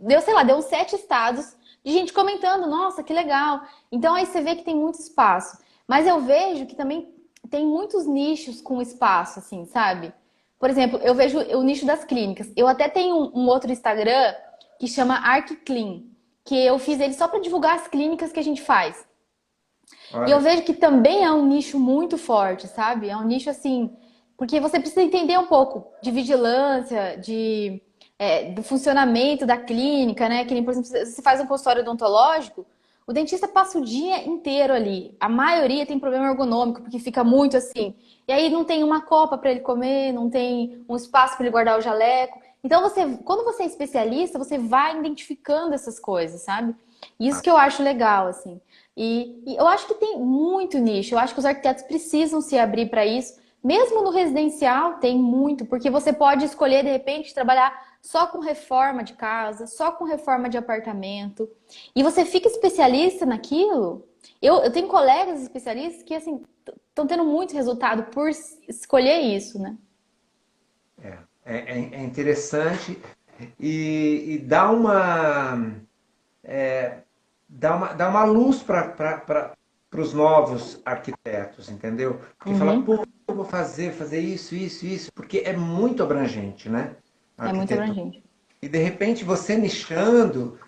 Deu, sei lá, deu uns 7 estados de gente comentando, nossa, que legal. Então aí você vê que tem muito espaço. Mas eu vejo que também tem muitos nichos com espaço, assim, sabe? Por exemplo, eu vejo o nicho das clínicas. Eu até tenho um outro Instagram que chama ArcClean, que eu fiz ele só para divulgar as clínicas que a gente faz. E eu Olha, vejo que também é um nicho muito forte, sabe? É um nicho assim, porque você precisa entender um pouco de vigilância, do funcionamento da clínica, né? Que nem, por exemplo, se você faz um consultório odontológico, o dentista passa o dia inteiro ali. A maioria tem problema ergonômico, porque fica muito assim. E aí não tem uma copa para ele comer, não tem um espaço para ele guardar o jaleco. Então quando você é especialista, você vai identificando essas coisas, sabe? Isso que eu acho legal, assim. E eu acho que tem muito nicho. Eu acho que os arquitetos precisam se abrir para isso. Mesmo no residencial tem muito, porque você pode escolher de repente trabalhar só com reforma de casa, só com reforma de apartamento, e você fica especialista naquilo. Eu tenho colegas especialistas que assim estão tendo muito resultado por escolher isso, né? É interessante e dá uma luz para os novos arquitetos, entendeu? Porque fala, Uhum. pô, eu vou fazer isso, isso, isso, porque é muito abrangente, né? A É muito arquitetura. abrangente. E de repente você nichando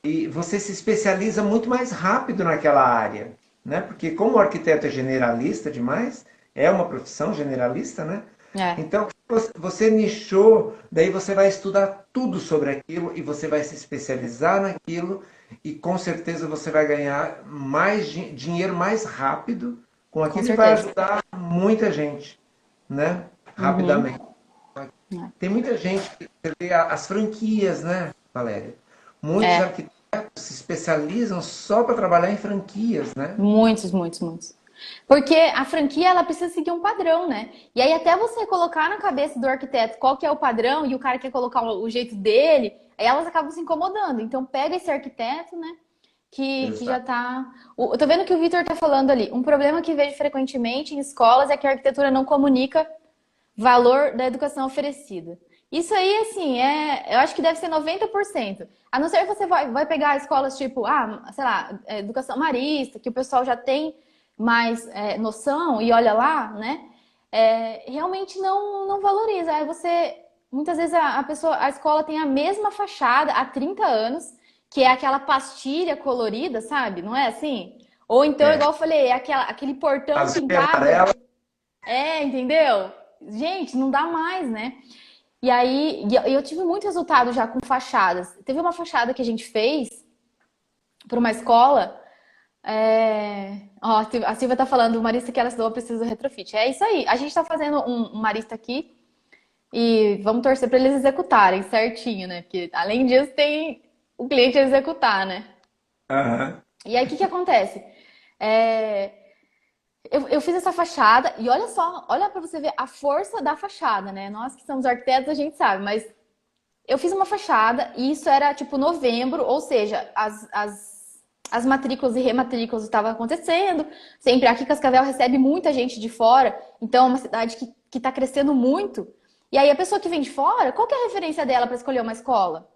e você se especializa muito mais rápido naquela área, né? Porque como o arquiteto é generalista demais, é uma profissão generalista, né? É, Então você nichou, daí você vai estudar tudo sobre aquilo e você vai se especializar naquilo e com certeza você vai ganhar mais dinheiro mais rápido com com aquilo e vai certeza. ajudar muita gente, né? Uhum. Rapidamente. É. Tem muita gente que você vê as franquias, né, Valéria? Muitos É. arquitetos se especializam só para trabalhar em franquias, né? Muitos, muitos, muitos. Porque a franquia ela precisa seguir um padrão, né? E aí até você colocar na cabeça do arquiteto qual que é o padrão e o cara quer colocar o jeito dele, aí elas acabam se incomodando. Então pega esse arquiteto, né? Que já Exato. tá. Eu tô vendo que o Vitor tá falando ali. Um problema que vejo frequentemente em escolas é que a arquitetura não comunica valor da educação oferecida. Isso aí, assim, eu acho que deve ser 90%. A não ser que você vai pegar escolas tipo, sei lá, educação marista, que o pessoal já tem mais noção e olha lá, né? Realmente não valoriza. Aí muitas vezes a escola tem a mesma fachada há 30 anos, que é aquela pastilha colorida, sabe? Não é assim? Ou então, É. igual eu falei, aquele portão Azul e pintado. amarelo. Entendeu? Gente, não dá mais, né? E aí, eu tive muito resultado já com fachadas. Teve uma fachada que a gente fez para uma escola. Ó, a Silvia tá falando, o Marista que ela estudou precisa do retrofit. É isso aí. A gente tá fazendo um Marista aqui e vamos torcer para eles executarem certinho, né? Porque além disso tem o cliente a executar, né? Aham. E aí, o que que acontece? É, eu fiz essa fachada e olha só, olha para você ver a força da fachada, né? Nós que somos arquitetos, a gente sabe, mas eu fiz uma fachada e isso era tipo novembro, ou seja, as matrículas e rematrículas estavam acontecendo. Sempre aqui Cascavel recebe muita gente de fora, então é uma cidade que está crescendo muito. E aí a pessoa que vem de fora, qual que é a referência dela para escolher uma escola?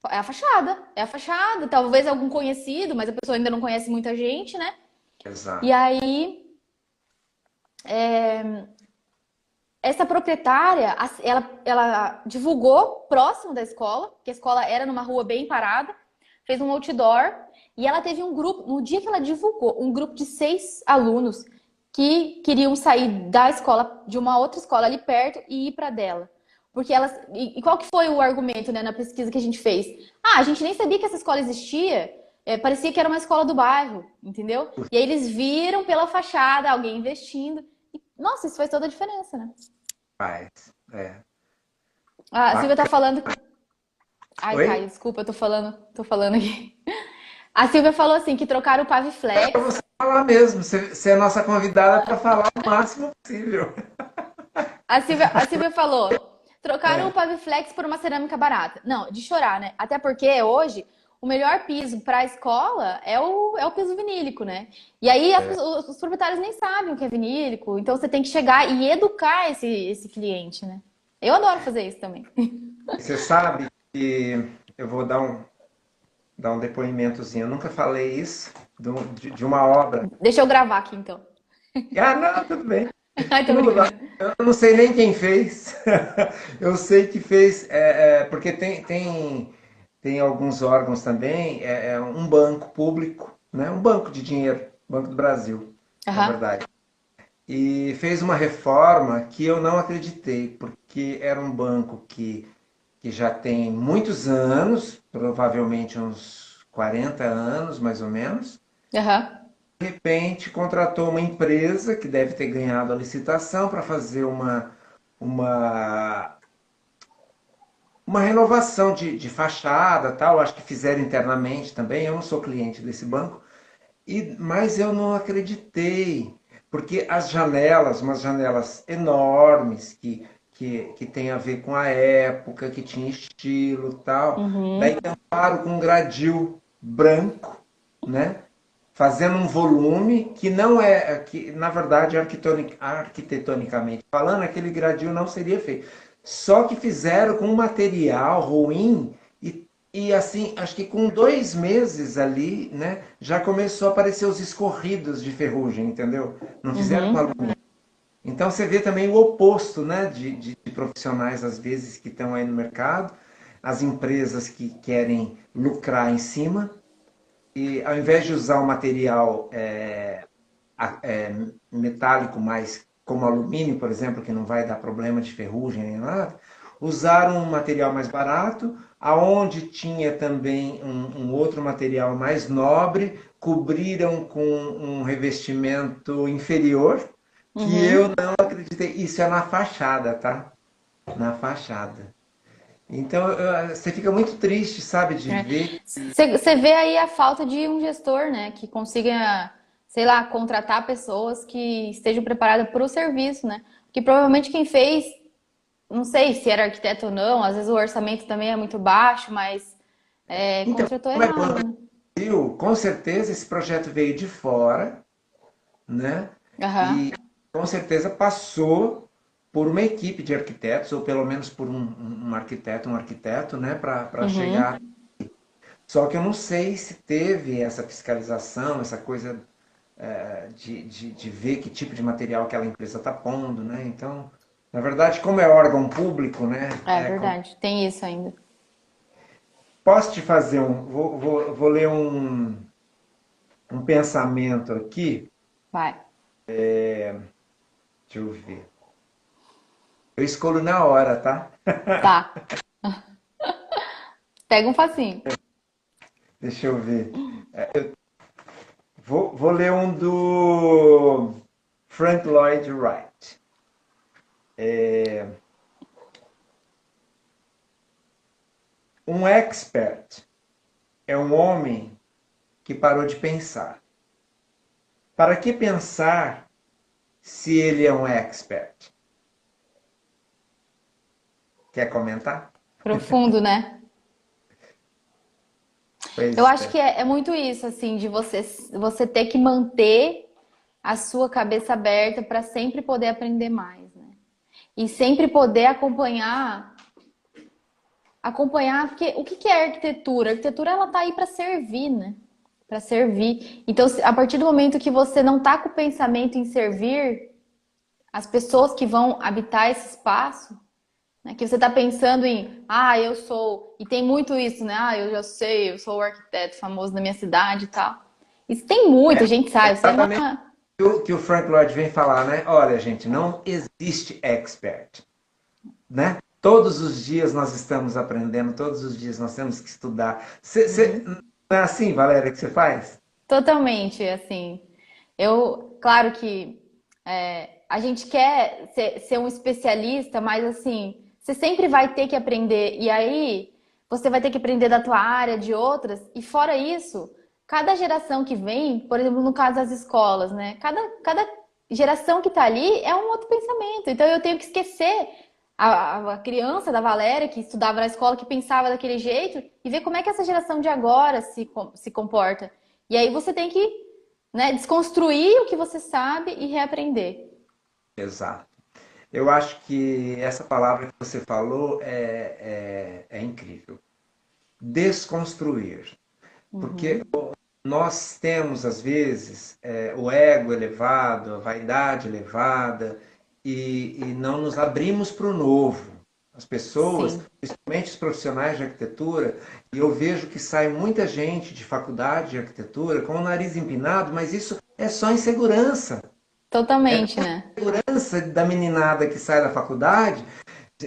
É a fachada, é a fachada. Talvez algum conhecido, mas a pessoa ainda não conhece muita gente, né? E Exato. aí essa proprietária, ela divulgou próximo da escola, que a escola era numa rua bem parada, fez um outdoor e ela teve um grupo, no dia que ela divulgou, um grupo de 6 alunos que queriam sair da escola, de uma outra escola ali perto e ir para dela. Porque elas. E qual que foi o argumento, né, na pesquisa que a gente fez? A gente nem sabia que essa escola existia. Parecia que era uma escola do bairro, entendeu? E aí eles viram pela fachada alguém investindo. E, nossa, isso faz toda a diferença, né? Faz. É. A Silvia tá Bacana. falando. Ai, Caio, Oi? desculpa, eu tô falando aqui. A Silvia falou assim que trocaram o É para Paviflex. você falar mesmo. Você é a nossa convidada para falar o máximo possível. A Silvia falou: trocaram o É. Paviflex por uma cerâmica barata. Não, de chorar, né? Até porque hoje o melhor piso para a escola é o piso vinílico, né? E aí os proprietários nem sabem o que é vinílico, então você tem que chegar e educar esse cliente, né? Eu adoro fazer isso também. Você sabe que eu vou dar um depoimentozinho. Eu nunca falei isso de uma obra. Deixa eu gravar aqui então. Ah, não, tudo bem. Ai, tô Não, brincando. eu não sei nem quem fez. Eu sei que fez, porque tem alguns órgãos também, um banco público, né? Um banco de dinheiro, Banco do Brasil, na Aham. verdade. E fez uma reforma que eu não acreditei, porque era um banco que já tem muitos anos, provavelmente uns 40 anos, mais ou menos. Aham. De repente, contratou uma empresa que deve ter ganhado a licitação para fazer uma, uma renovação de fachada, tal. Acho que fizeram internamente também. Eu não sou cliente desse banco, mas eu não acreditei, porque as janelas, umas janelas enormes que tem a ver com a época, que tinha estilo, tal. Daí Uhum. tamparam com um gradil branco, né? Fazendo um volume que não que na verdade arquitetonicamente falando, aquele gradil não seria feito. Só que fizeram com um material ruim e assim, acho que com 2 meses ali, né, já começou a aparecer os escorridos de ferrugem, entendeu? Não fizeram com Uhum. alumínio. Então você vê também o oposto, né, de profissionais às vezes que estão aí no mercado, as empresas que querem lucrar em cima e ao invés de usar o material metálico, mais como alumínio, por exemplo, que não vai dar problema de ferrugem nem nada, usaram um material mais barato, aonde tinha também um outro material mais nobre, cobriram com um revestimento inferior, que eu Uhum. não acreditei. Isso é na fachada, tá? Na fachada. Então, você fica muito triste, sabe, de É. ver. Você vê aí a falta de um gestor, né, que consiga, sei lá, contratar pessoas que estejam preparadas para o serviço, né? Porque provavelmente quem fez, não sei se era arquiteto ou não, às vezes o orçamento também é muito baixo, mas Então, contratou como é errado, né? Brasil, com certeza esse projeto veio de fora, né? Aham. E com certeza passou por uma equipe de arquitetos, ou pelo menos por um arquiteto, né? Para chegar. Uhum. Só que eu não sei se teve essa fiscalização, essa coisa de ver que tipo de material aquela empresa está pondo, né? Então, na verdade, como é órgão público, né? É verdade, tem isso ainda. Posso te fazer vou ler um pensamento aqui. Vai. Deixa eu ver. Eu escolho na hora, tá? Tá. Pega um facinho. Deixa eu ver. Vou ler um do Frank Lloyd Wright. Um expert é um homem que parou de pensar. Para que pensar se ele é um expert? Quer comentar? Profundo, né? Eu Pois acho que é muito isso, assim, de você ter que manter a sua cabeça aberta para sempre poder aprender mais, né? E sempre poder acompanhar, porque o que que é arquitetura? A arquitetura ela tá aí para servir, né? Para servir. Então, a partir do momento que você não tá com o pensamento em servir as pessoas que vão habitar esse espaço, né? Que você tá pensando em, eu sou, e tem muito isso, né? Eu já sei, eu sou o arquiteto famoso da minha cidade e tal. Isso tem muito, a gente sabe, isso é uma. exatamente o que o Frank Lloyd vem falar, né? Olha, gente, não existe expert, né? Todos os dias nós estamos aprendendo, todos os dias nós temos que estudar. Uhum. Não é assim, Valéria, que você faz? Totalmente, assim. Claro que a gente quer ser um especialista, mas assim, você sempre vai ter que aprender. E aí, você vai ter que aprender da tua área, de outras. E fora isso, cada geração que vem, por exemplo, no caso das escolas, né? Cada geração que tá ali é um outro pensamento. Então eu tenho que esquecer. a criança da Valéria, que estudava na escola, que pensava daquele jeito, e ver como é que essa geração de agora se comporta. E aí você tem que, né, desconstruir o que você sabe e reaprender. Exato. Eu acho que essa palavra que você falou é incrível. Desconstruir. Porque Uhum. nós temos, às vezes, o ego elevado, a vaidade elevada, e não nos abrimos para o novo. As pessoas, Sim, principalmente os profissionais de arquitetura, e eu vejo que sai muita gente de faculdade de arquitetura com o nariz empinado, mas isso é só insegurança. totalmente, né? Insegurança da meninada que sai da faculdade.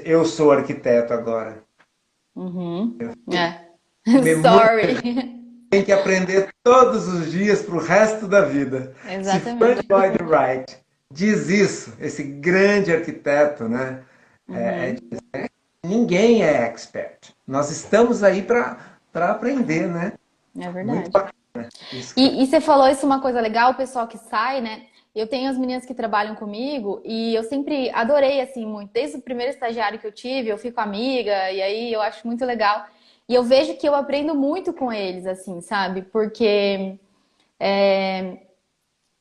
Eu sou arquiteto agora. Uhum. É. Vê muito, Sorry. tem que aprender todos os dias para o resto da vida. Se Frank Exatamente. Lloyd Wright diz isso, esse grande arquiteto, né? Uhum. Ninguém é expert. Nós estamos aí para aprender, né? É Muito verdade. bacana isso que você... E você falou isso, uma coisa legal, o pessoal que sai, né? Eu tenho as meninas que trabalham comigo e eu sempre adorei, assim, muito. Desde o primeiro estagiário que eu tive, eu fico amiga e aí eu acho muito legal. E eu vejo que eu aprendo muito com eles, assim, sabe? Porque,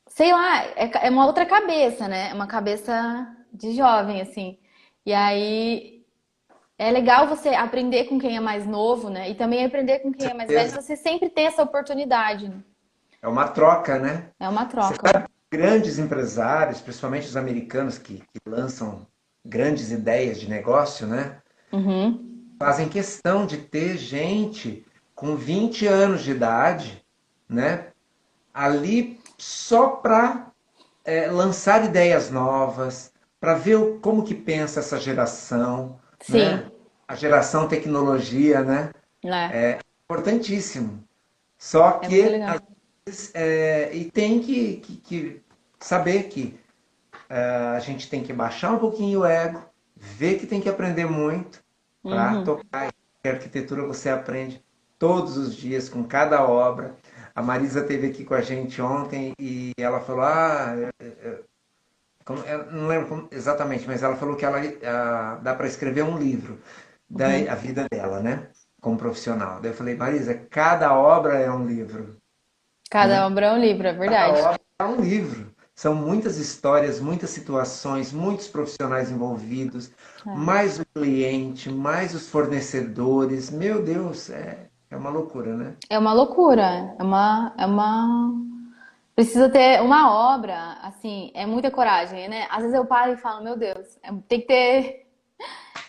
sei lá, é uma outra cabeça, né? É uma cabeça de jovem, assim. E aí é legal você aprender com quem é mais novo, né? E também aprender com quem é mais velho. Você sempre tem essa oportunidade, né? É uma troca, né? É uma Você troca. sabe, grandes empresários, principalmente os americanos que lançam grandes ideias de negócio, né? Uhum. Fazem questão de ter gente com 20 anos de idade, né? Ali só para lançar ideias novas, para ver como que pensa essa geração, né? Sim, A geração tecnologia, né? né? Importantíssimo. Só É muito que legal. e tem que saber que a gente tem que baixar um pouquinho o ego, ver que tem que aprender muito para Uhum. tocar. E a arquitetura você aprende todos os dias com cada obra. A Marisa esteve aqui com a gente ontem e ela falou: eu não lembro exatamente, mas ela falou que dá para escrever um livro da a Uhum. vida dela, né? Como profissional. Daí eu falei: Marisa, cada obra é um livro, Cada né? obra é um livro, é verdade. É um livro. São muitas histórias, muitas situações, muitos profissionais envolvidos, É. mais o cliente, mais os fornecedores. Meu Deus, é uma loucura, né? É uma loucura. Precisa ter uma obra, assim, é muita coragem, né? Às vezes eu paro e falo, meu Deus, tem que ter.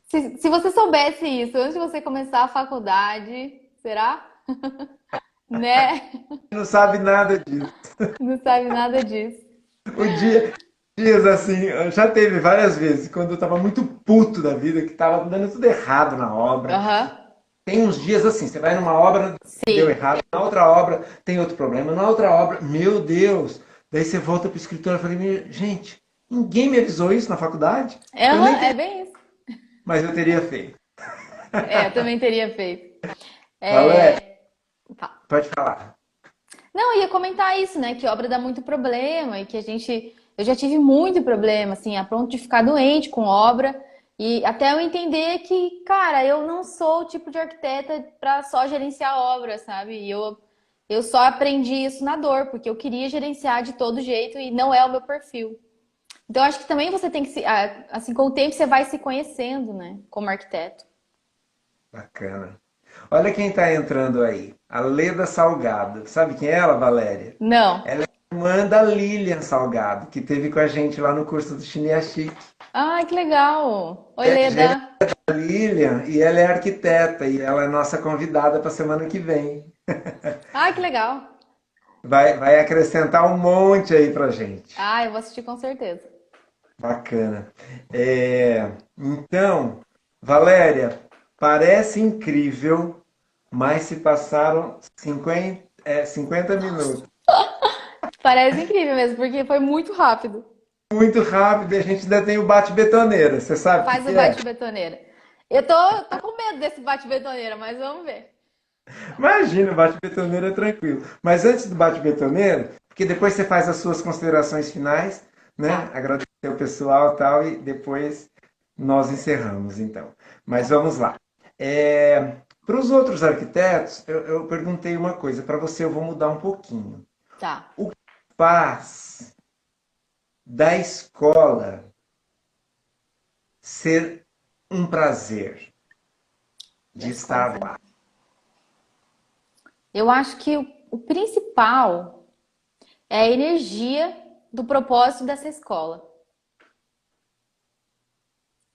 Se você soubesse isso antes de você começar a faculdade, será? Né? Não sabe nada disso. Não sabe nada disso. O dia, dias assim, já teve várias vezes, quando eu tava muito puto da vida, que tava dando tudo errado na obra. Aham. Tem uns dias assim, você vai numa obra, deu Sim. errado, na outra obra tem outro problema, na outra obra, meu Deus! Daí você volta pro escritório e fala, gente, ninguém me avisou isso na faculdade? Eu nem Aham, é teria, bem isso. mas eu teria feito. É, eu também teria feito. Valéria, É, tá. pode falar. Não, eu ia comentar isso, né? Que obra dá muito problema e que a gente. Eu já tive muito problema, assim, a ponto de ficar doente com obra. E até eu entender que, cara, eu não sou o tipo de arquiteta para só gerenciar obra, sabe? Eu só aprendi isso na dor, porque eu queria gerenciar de todo jeito e não é o meu perfil. Então, acho que também você tem que se. Assim, com o tempo você vai se conhecendo, né? Como arquiteto. Bacana. Olha quem está entrando aí. A Leda Salgado. Sabe quem é ela, Valéria? Não. Ela é irmã da Lilian Salgado, que teve com a gente lá no curso do Chinia Chique. Ai, que legal! Oi, É Leda. gerente da Lilian e ela é arquiteta e ela é nossa convidada para a semana que vem. Ai, que legal! Vai acrescentar um monte aí pra gente. Ah, eu vou assistir com certeza. Bacana. Então, Valéria, parece incrível, mas se passaram 50 minutos. Parece incrível mesmo, porque foi muito rápido. Muito rápido e a gente ainda tem o bate-betoneira. Você sabe o que Faz o que é? bate-betoneira. Eu tô com medo desse bate-betoneira, mas vamos ver. Imagina, o bate-betoneira é tranquilo. Mas antes do bate-betoneira, porque depois você faz as suas considerações finais, né? Tá. Agradecer o pessoal e tal, e depois nós encerramos, então. Mas Tá, vamos lá. Para os outros arquitetos, eu perguntei uma coisa. Para você, eu vou mudar um pouquinho. tá. O que faz da escola ser um prazer Da de escola, estar sabe? lá? Eu acho que o principal é a energia do propósito dessa escola.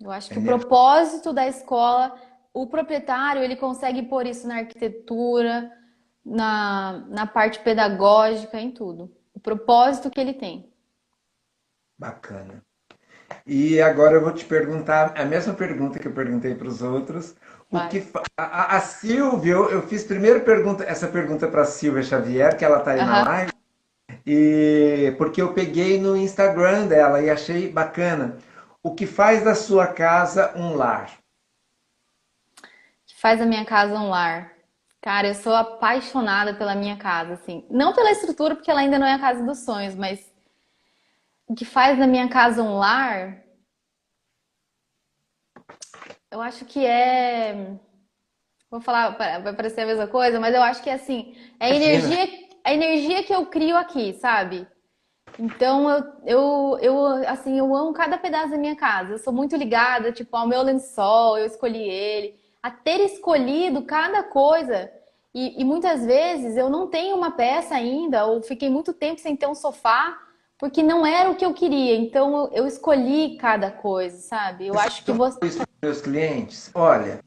Eu acho que o Energia. propósito da escola, o proprietário, ele consegue pôr isso na arquitetura, na parte pedagógica, em tudo. O propósito que ele tem. Bacana. E agora eu vou te perguntar a mesma pergunta que eu perguntei para os outros. Vai. A Silvia, eu fiz primeiro essa pergunta para a Silvia Xavier, que ela está aí na Aham. live, e porque eu peguei no Instagram dela e achei bacana. O que faz da sua casa um lar? Que faz a minha casa um lar. Cara, eu sou apaixonada pela minha casa, assim. Não pela estrutura, porque ela ainda não é a casa dos sonhos, mas o que faz da minha casa um lar, eu acho que é. Vou falar, vai parecer a mesma coisa, mas eu acho que é assim, Imagina. a energia que eu crio aqui, sabe? Então assim, eu amo cada pedaço da minha casa. Eu sou muito ligada, tipo, ao meu lençol, eu escolhi ele, a ter escolhido cada coisa. E muitas vezes eu não tenho uma peça ainda, ou fiquei muito tempo sem ter um sofá, porque não era o que eu queria. Então eu escolhi cada coisa, sabe? Eu acho que Eu você. falo isso para os meus clientes. Olha,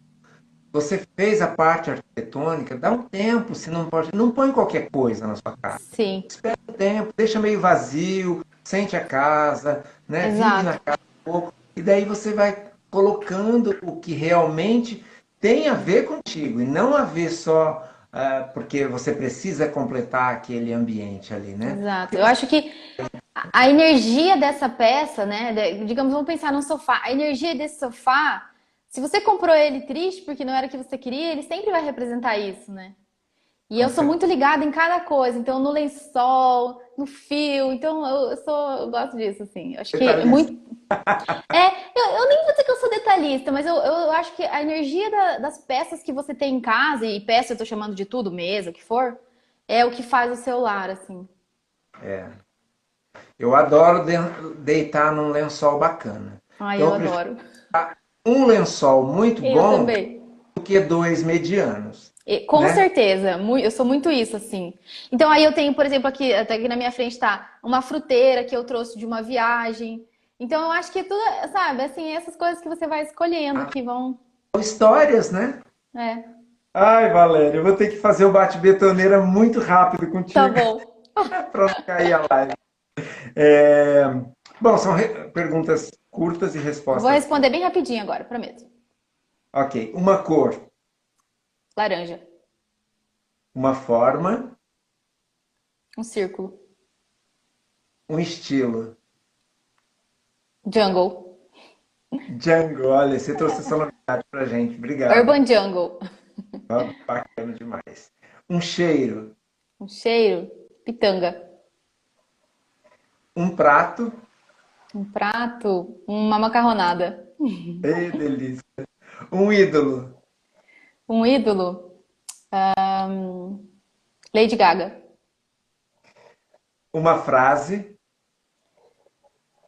você fez a parte arquitetônica, dá um tempo, se não pode, não põe qualquer coisa na sua casa. Sim, Espera um tempo, deixa meio vazio, sente a casa, né? Vive na exato. casa um pouco, e daí você vai colocando o que realmente tem a ver contigo, e não a ver só porque você precisa completar aquele ambiente ali, né? Exato. Eu acho que a energia dessa peça, né? Digamos, vamos pensar num sofá. A energia desse sofá, se você comprou ele triste porque não era o que você queria, ele sempre vai representar isso, né? E eu Com sou certeza. muito ligada em cada coisa, então no lençol, no fio, então eu gosto disso, assim. Eu acho que é Detalhista. muito. Eu nem vou dizer que eu sou detalhista, mas eu acho que a energia das peças que você tem em casa, e peça eu tô chamando de tudo, mesa, o que for, é o que faz o seu lar, assim. É. Eu adoro deitar num lençol bacana. Ai, Então eu eu prefiro adoro. um lençol muito Eu bom também. do que dois medianos, Com né? certeza, eu sou muito isso, assim. Então aí eu tenho, por exemplo, aqui, até aqui na minha frente tá uma fruteira que eu trouxe de uma viagem. Então eu acho que tudo, sabe, assim, essas coisas que você vai escolhendo que vão. Histórias, né? É, Ai, Valéria, eu vou ter que fazer o bate-betoneira muito rápido tá contigo bom. para não cair a live. É, bom, são perguntas curtas e Vou respostas. responder bem rapidinho agora, prometo. Ok. Uma cor, Laranja, uma forma, um círculo, um estilo. jungle, Django, olha, você trouxe essa novidade pra gente. Obrigado. urban jungle, Ó, bacana demais. Um cheiro, um cheiro, pitanga, um prato. um prato, uma macarronada, Ei, delícia. Um ídolo, um ídolo, Lady Gaga, uma frase,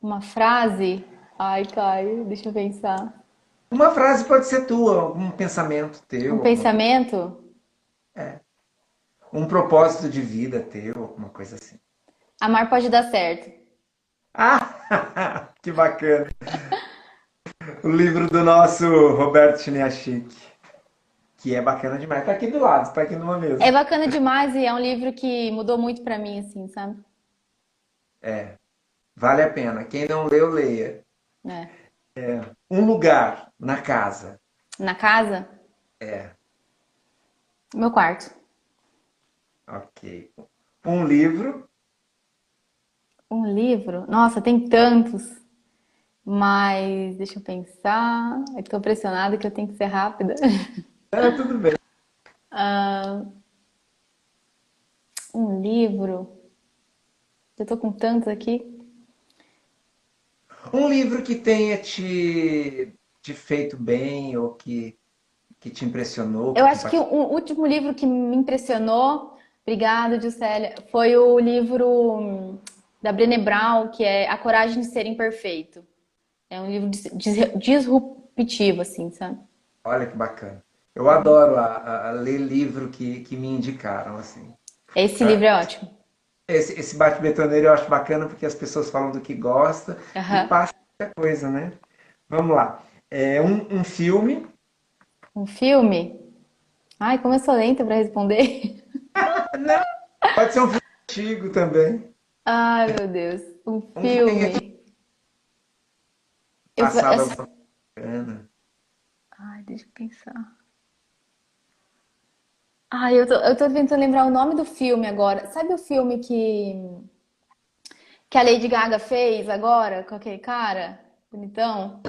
uma frase. Ai, Caio, deixa eu pensar. uma frase pode ser tua, algum pensamento Um teu, alguma coisa. pensamento? Um propósito de vida teu, alguma coisa assim. Amar pode dar certo. Ah, que bacana. O livro do nosso Roberto Chiniachik, que é bacana demais. Tá aqui do lado, tá aqui numa É mesa. bacana demais e é um livro que mudou muito pra mim, assim, sabe? É, vale a pena. Quem não leu, leia. É. Um lugar na casa. Na casa, É, meu quarto. ok. Um livro. Um livro? Nossa, tem tantos. Mas deixa eu pensar. Eu tô pressionada que eu tenho que ser rápida. É, tudo bem. Um livro. Eu tô com tantos aqui. Um livro que tenha te te feito bem ou que te impressionou, Eu que acho que o compartilhou? último livro que me impressionou, obrigada, Juscelia, foi o livro da Brené Brown, que é A Coragem de Ser Imperfeito. É um livro disruptivo, assim, sabe? Olha que bacana. Eu adoro a ler livro que me indicaram, assim. Esse Ah, livro é ótimo. esse bate-betoneiro eu acho bacana porque as pessoas falam do que gosta e Aham. passa muita coisa, né? Vamos lá. Um filme. Um filme? Ai, como eu sou lenta para responder. Não, pode ser um filme antigo também. Ai, meu Deus. Um Um que tenha te filme. Eu, passado eu- alguma coisa. Ai, deixa eu pensar. Ai, eu tô tentando lembrar o nome do filme agora. Sabe o filme que a Lady Gaga fez agora com aquele cara? Bonitão?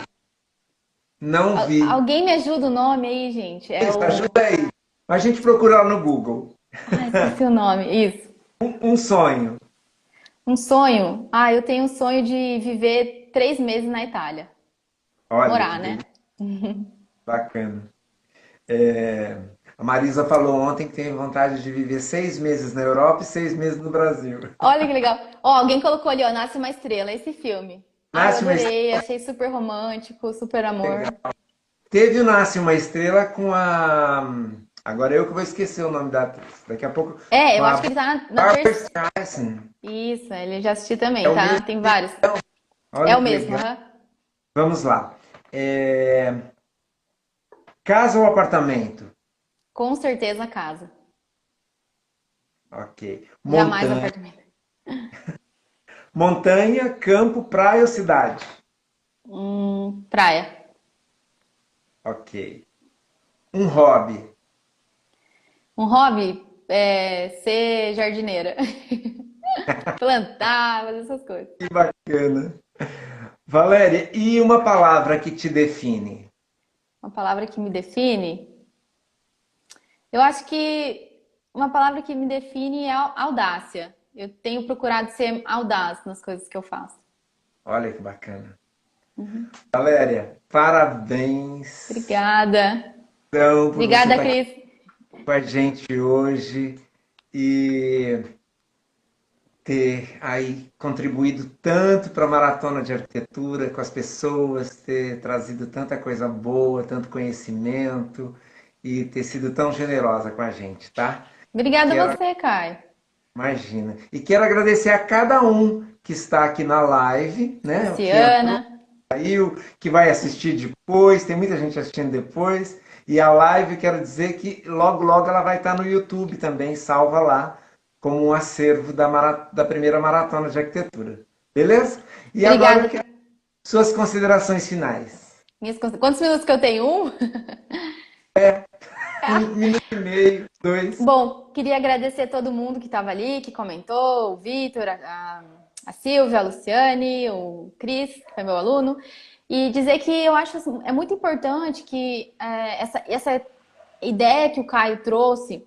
Não vi. Alguém me ajuda o nome aí, gente? É Isso, o. ajuda aí. A gente procura lá no Google. Ai, esqueci o nome. Isso. Um sonho. Um sonho. Ah, eu tenho um sonho de viver 3 meses na Itália. Olha que Morar, né? delícia, bacana. A Marisa falou ontem que tem vontade de viver 6 meses na Europa e 6 meses no Brasil. Olha que legal. Ó, alguém colocou ali, ó, Nasce uma Estrela, esse filme. Ah, eu Nasce uma adorei, achei super romântico, super amor. estrela. Teve o Nasce uma Estrela com a. Agora eu que vou esquecer o nome da atriz. Daqui a pouco. É, Com eu a acho que ele tá na Barbara terceira. Streisand. Isso, ele já assisti É também, o tá? mesmo. Tem vários. É Olha o que mesmo, legal. aham. Vamos lá. Casa ou apartamento? Com certeza casa. Ok. Jamais Montanha. apartamento. Montanha, campo, praia ou cidade? Praia. Ok. Um hobby. Um hobby é ser jardineira. Plantar, fazer essas coisas. Que bacana. Valéria, e uma palavra que te define? Uma palavra que me define. Eu acho que uma palavra que me define é audácia. Eu tenho procurado ser audaz nas coisas que eu faço. Olha que bacana. Valéria, parabéns Obrigada. então, por você Obrigada, estar aqui Cris. com a gente hoje e ter aí contribuído tanto para a Maratona de Arquitetura com as pessoas, ter trazido tanta coisa boa, tanto conhecimento e ter sido tão generosa com a gente, tá? Obrigada a Quero, você, Caio. imagina. E quero agradecer a cada um que está aqui na live, né? O que Luciana. entrou, saiu, que vai assistir depois, tem muita gente assistindo depois. E a live, quero dizer que logo, logo ela vai estar no YouTube também, salva lá, como um acervo da primeira maratona de arquitetura. Beleza? E agora eu Obrigada. quero suas considerações finais. Quantos minutos que eu tenho? Um? 1 minuto e meio, dois. Bom, queria agradecer a todo mundo que estava ali, que comentou, o Vitor, a Silvia, a Luciane, o Cris, que foi meu aluno, e dizer que eu acho assim, é muito importante que essa ideia que o Caio trouxe,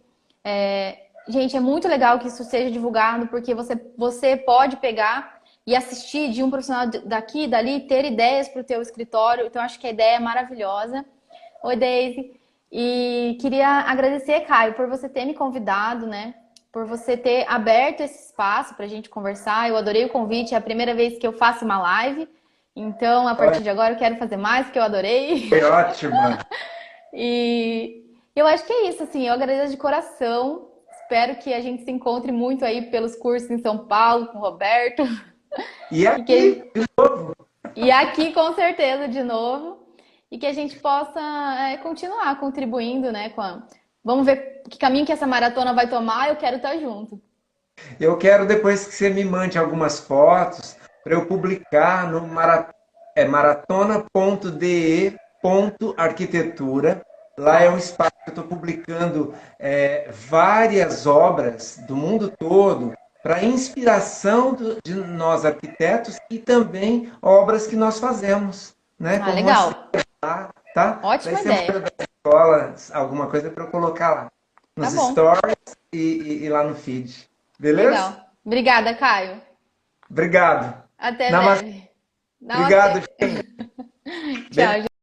gente, é muito legal que isso seja divulgado, porque você pode pegar e assistir de um profissional daqui e dali, ter ideias para o teu escritório, então acho que a ideia é maravilhosa. Oi, Daisy. E queria agradecer, Caio, por você ter me convidado, né? Por você ter aberto esse espaço para a gente conversar. Eu adorei o convite, é a primeira vez que eu faço uma live. Então, a partir de agora, eu quero fazer mais, porque eu adorei. Foi ótima. E eu acho que é isso, assim, eu agradeço de coração. Espero que a gente se encontre muito aí pelos cursos em São Paulo com o Roberto. E E, aqui, que... e aqui, com certeza, de novo. E que a gente possa continuar contribuindo, né? Vamos ver que caminho que essa maratona vai tomar, eu quero estar junto. eu quero depois que você me mande algumas fotos para eu publicar no maratona.de.arquitetura. Lá é um espaço que eu estou publicando várias obras do mundo todo para inspiração de nós arquitetos e também obras que nós fazemos, né? Ah, Como assim, legal. tá? Daí Ótima você manda ideia. da escola alguma coisa para eu colocar lá nos Tá bom. stories e lá no feed. Beleza? Legal. Obrigada, Caio. Obrigado. Até Namastê. breve. Obrigado, Namastê. gente. Tchau, Beijo. gente.